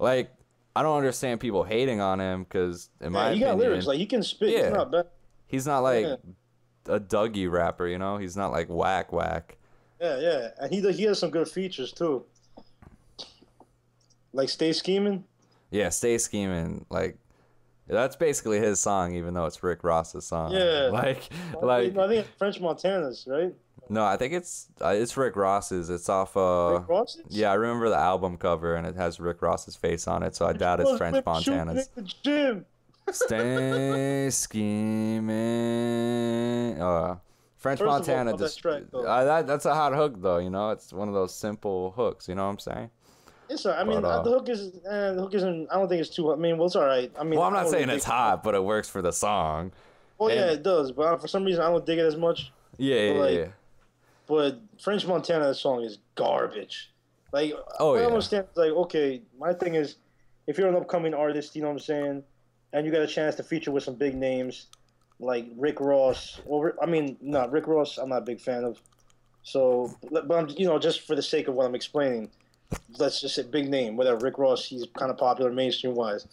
like I don't understand people hating on him because, in my he opinion, got lyrics. Like he can spit. Yeah. He's not bad. he's not like Yeah. a Dougie rapper. You know, he's not like whack. Yeah, and he has some good features too. Like Stay Scheming. Yeah, Stay Scheming. Like, that's basically his song, even though it's Rick Ross's song. Yeah. Like, I think it's French Montana's, right? no, I think it's Rick Ross's. It's off. Rick Ross's? Yeah, I remember the album cover, and it has Rick Ross's face on it. So I doubt it's French Montana's. Shooting at the gym. Stay scheming. French First of all, Montana love that just track, though. that's a hot hook though. You know, it's one of those simple hooks. You know what I'm saying? It's all right. I mean, But, the hook isn't. I don't think it's too. I mean, well, it's all right. I mean, Well, I'm I not don't saying really it's dig- hot, but it works for the song. Well, yeah, and- it does. But for some reason, I don't dig it as much. Yeah, But, like, yeah. But French Montana, that song is garbage. Like, Oh, I yeah. understand. Like, okay, my thing is, if you're an upcoming artist, you know what I'm saying, and you got a chance to feature with some big names, like Rick Ross. Well, I mean, no, Rick Ross, I'm not a big fan of. So, but I'm, just for the sake of what I'm explaining, let's just say big name. Whatever, Rick Ross, he's kind of popular mainstream wise.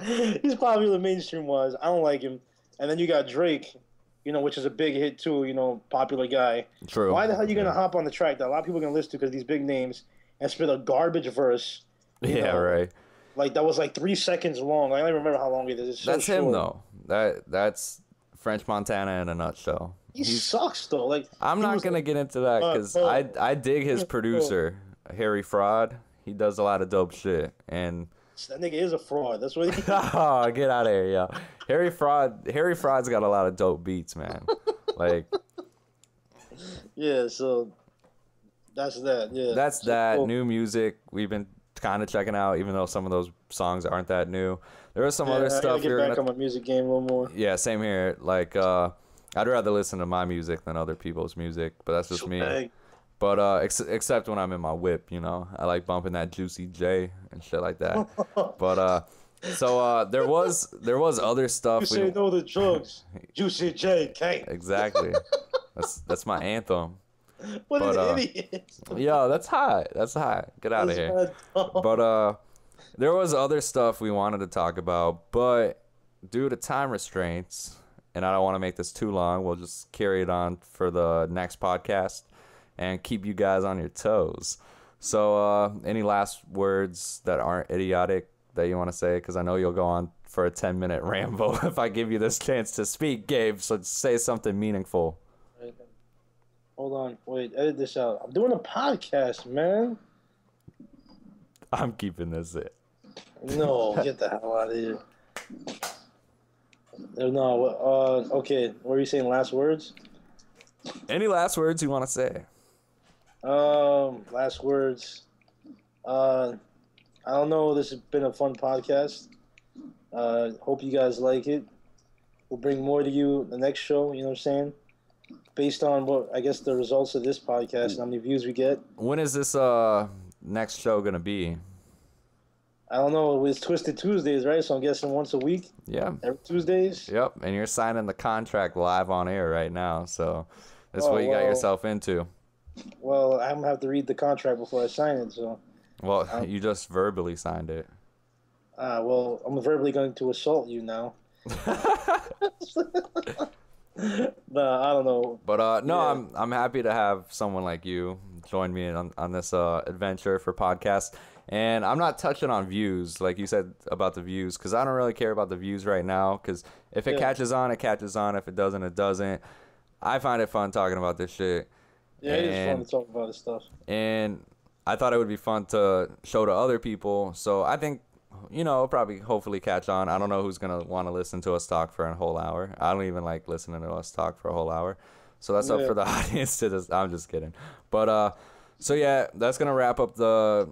He's popular mainstream wise. I don't like him. And then you got Drake, which is a big hit too. Popular guy. True. Why the hell are you gonna hop on the track that a lot of people are gonna listen to because these big names and spit a garbage verse? you Yeah, know? right. Like that was like 3 seconds long. I don't even remember how long it is. It's so That's him short. though. That's French Montana in a nutshell. He sucks though. Like I'm he not was gonna get into that because I dig his producer, Harry Fraud. He does a lot of dope shit, and that nigga is a fraud. That's what he. oh, get out of here, yo. Harry Fraud's got a lot of dope beats, man. Like, Yeah. So that's that. Yeah. that's So, that. cool. New music we've been kind of checking out, even though some of those songs aren't that new. There was some Yeah, other I stuff gotta we get were back gonna. on my music game a little more. Yeah, same here. Like, I'd rather listen to my music than other people's music, but that's just me. Hey, But except when I'm in my whip, I like bumping that Juicy J and shit like that. But so there was other stuff. you say no to drugs. Juicy J. K. Exactly. That's my anthem. What But, an idiot. Yo, that's hot. That's hot. Get out of That's here. mad dumb. But there was other stuff we wanted to talk about, but due to time restraints, and I don't want to make this too long, we'll just carry it on for the next podcast and keep you guys on your toes. So any last words that aren't idiotic that you want to say? Because I know you'll go on for a 10-minute ramble if I give you this chance to speak, Gabe. So say something meaningful. Hold on. Wait, edit this out. I'm doing a podcast, man. I'm keeping this in. No, get the hell out of here. No, okay. What were you saying? Last words? Any last words you want to say? Last words. I don't know. This has been a fun podcast. Hope you guys like it. We'll bring more to you the next show. You know what I'm saying? Based on what I guess the results of this podcast and how many views we get. When is this next show gonna be? I don't know. It's Twisted Tuesdays, right? So I'm guessing once a week, Yeah. every Tuesdays. Yep. And you're signing the contract live on air right now, so that's Oh, what you got well. yourself into. Well, I'm gonna have to read the contract before I sign it. So Well, you just verbally signed it. Well, I'm verbally going to assault you now. Nah, I don't know. But no, Yeah. I'm happy to have someone like you join me on this adventure for podcast. And I'm not touching on views like you said about the views, because I don't really care about the views right now. Because if it catches on, it catches on. If it doesn't, it doesn't. I find it fun talking about this shit. Yeah, it is fun to talk about this stuff. And I thought it would be fun to show to other people. So I think, it'll probably hopefully catch on. I don't know who's going to want to listen to us talk for a whole hour. I don't even like listening to us talk for a whole hour. So that's up for the audience to just, I'm just kidding. But, so yeah, that's going to wrap up the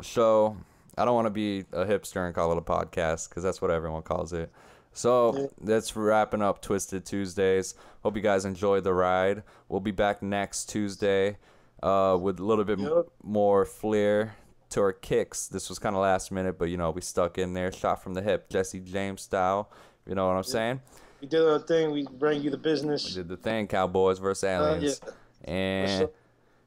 show. I don't want to be a hipster and call it a podcast because that's what everyone calls it. So that's wrapping up Twisted Tuesdays. Hope you guys enjoyed the ride. We'll be back next Tuesday with a little bit more flair to our kicks. This was kind of last minute, but we stuck in there, shot from the hip, Jesse James style. You know what I'm saying? We did our thing. We bring you the business. We did the thing, Cowboys versus Aliens. And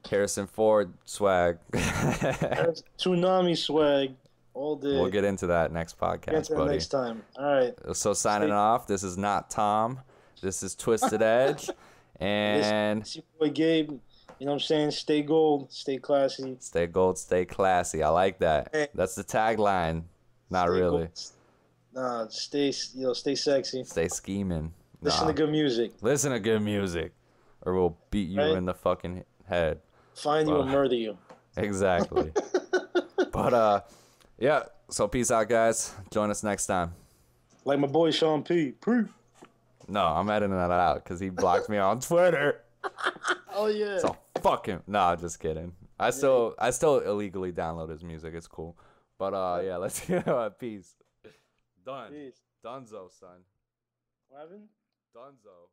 Harrison Ford swag. Tsunami swag all day. We'll get into that next podcast, Get into that next time. All right. So signing off, this is not Tom. This is Twisted Edge. And this is your boy Gabe. You know what I'm saying? Stay gold, stay classy. Stay gold, stay classy. I like that. Hey. That's the tagline. Not Stay really. gold. Nah, stay sexy. Stay scheming. Listen to good music. Listen to good music, or we'll beat you in the fucking head. Find you and murder you. Exactly. But yeah. So peace out, guys. Join us next time. Like my boy Sean P. Proof. No, I'm editing that out because he blocked me on Twitter. Oh yeah. So fuck him. No, just kidding. I still illegally download his music. It's cool. But yeah, let's peace. Done. Peace. Dunzo, son. What happened? Dunzo.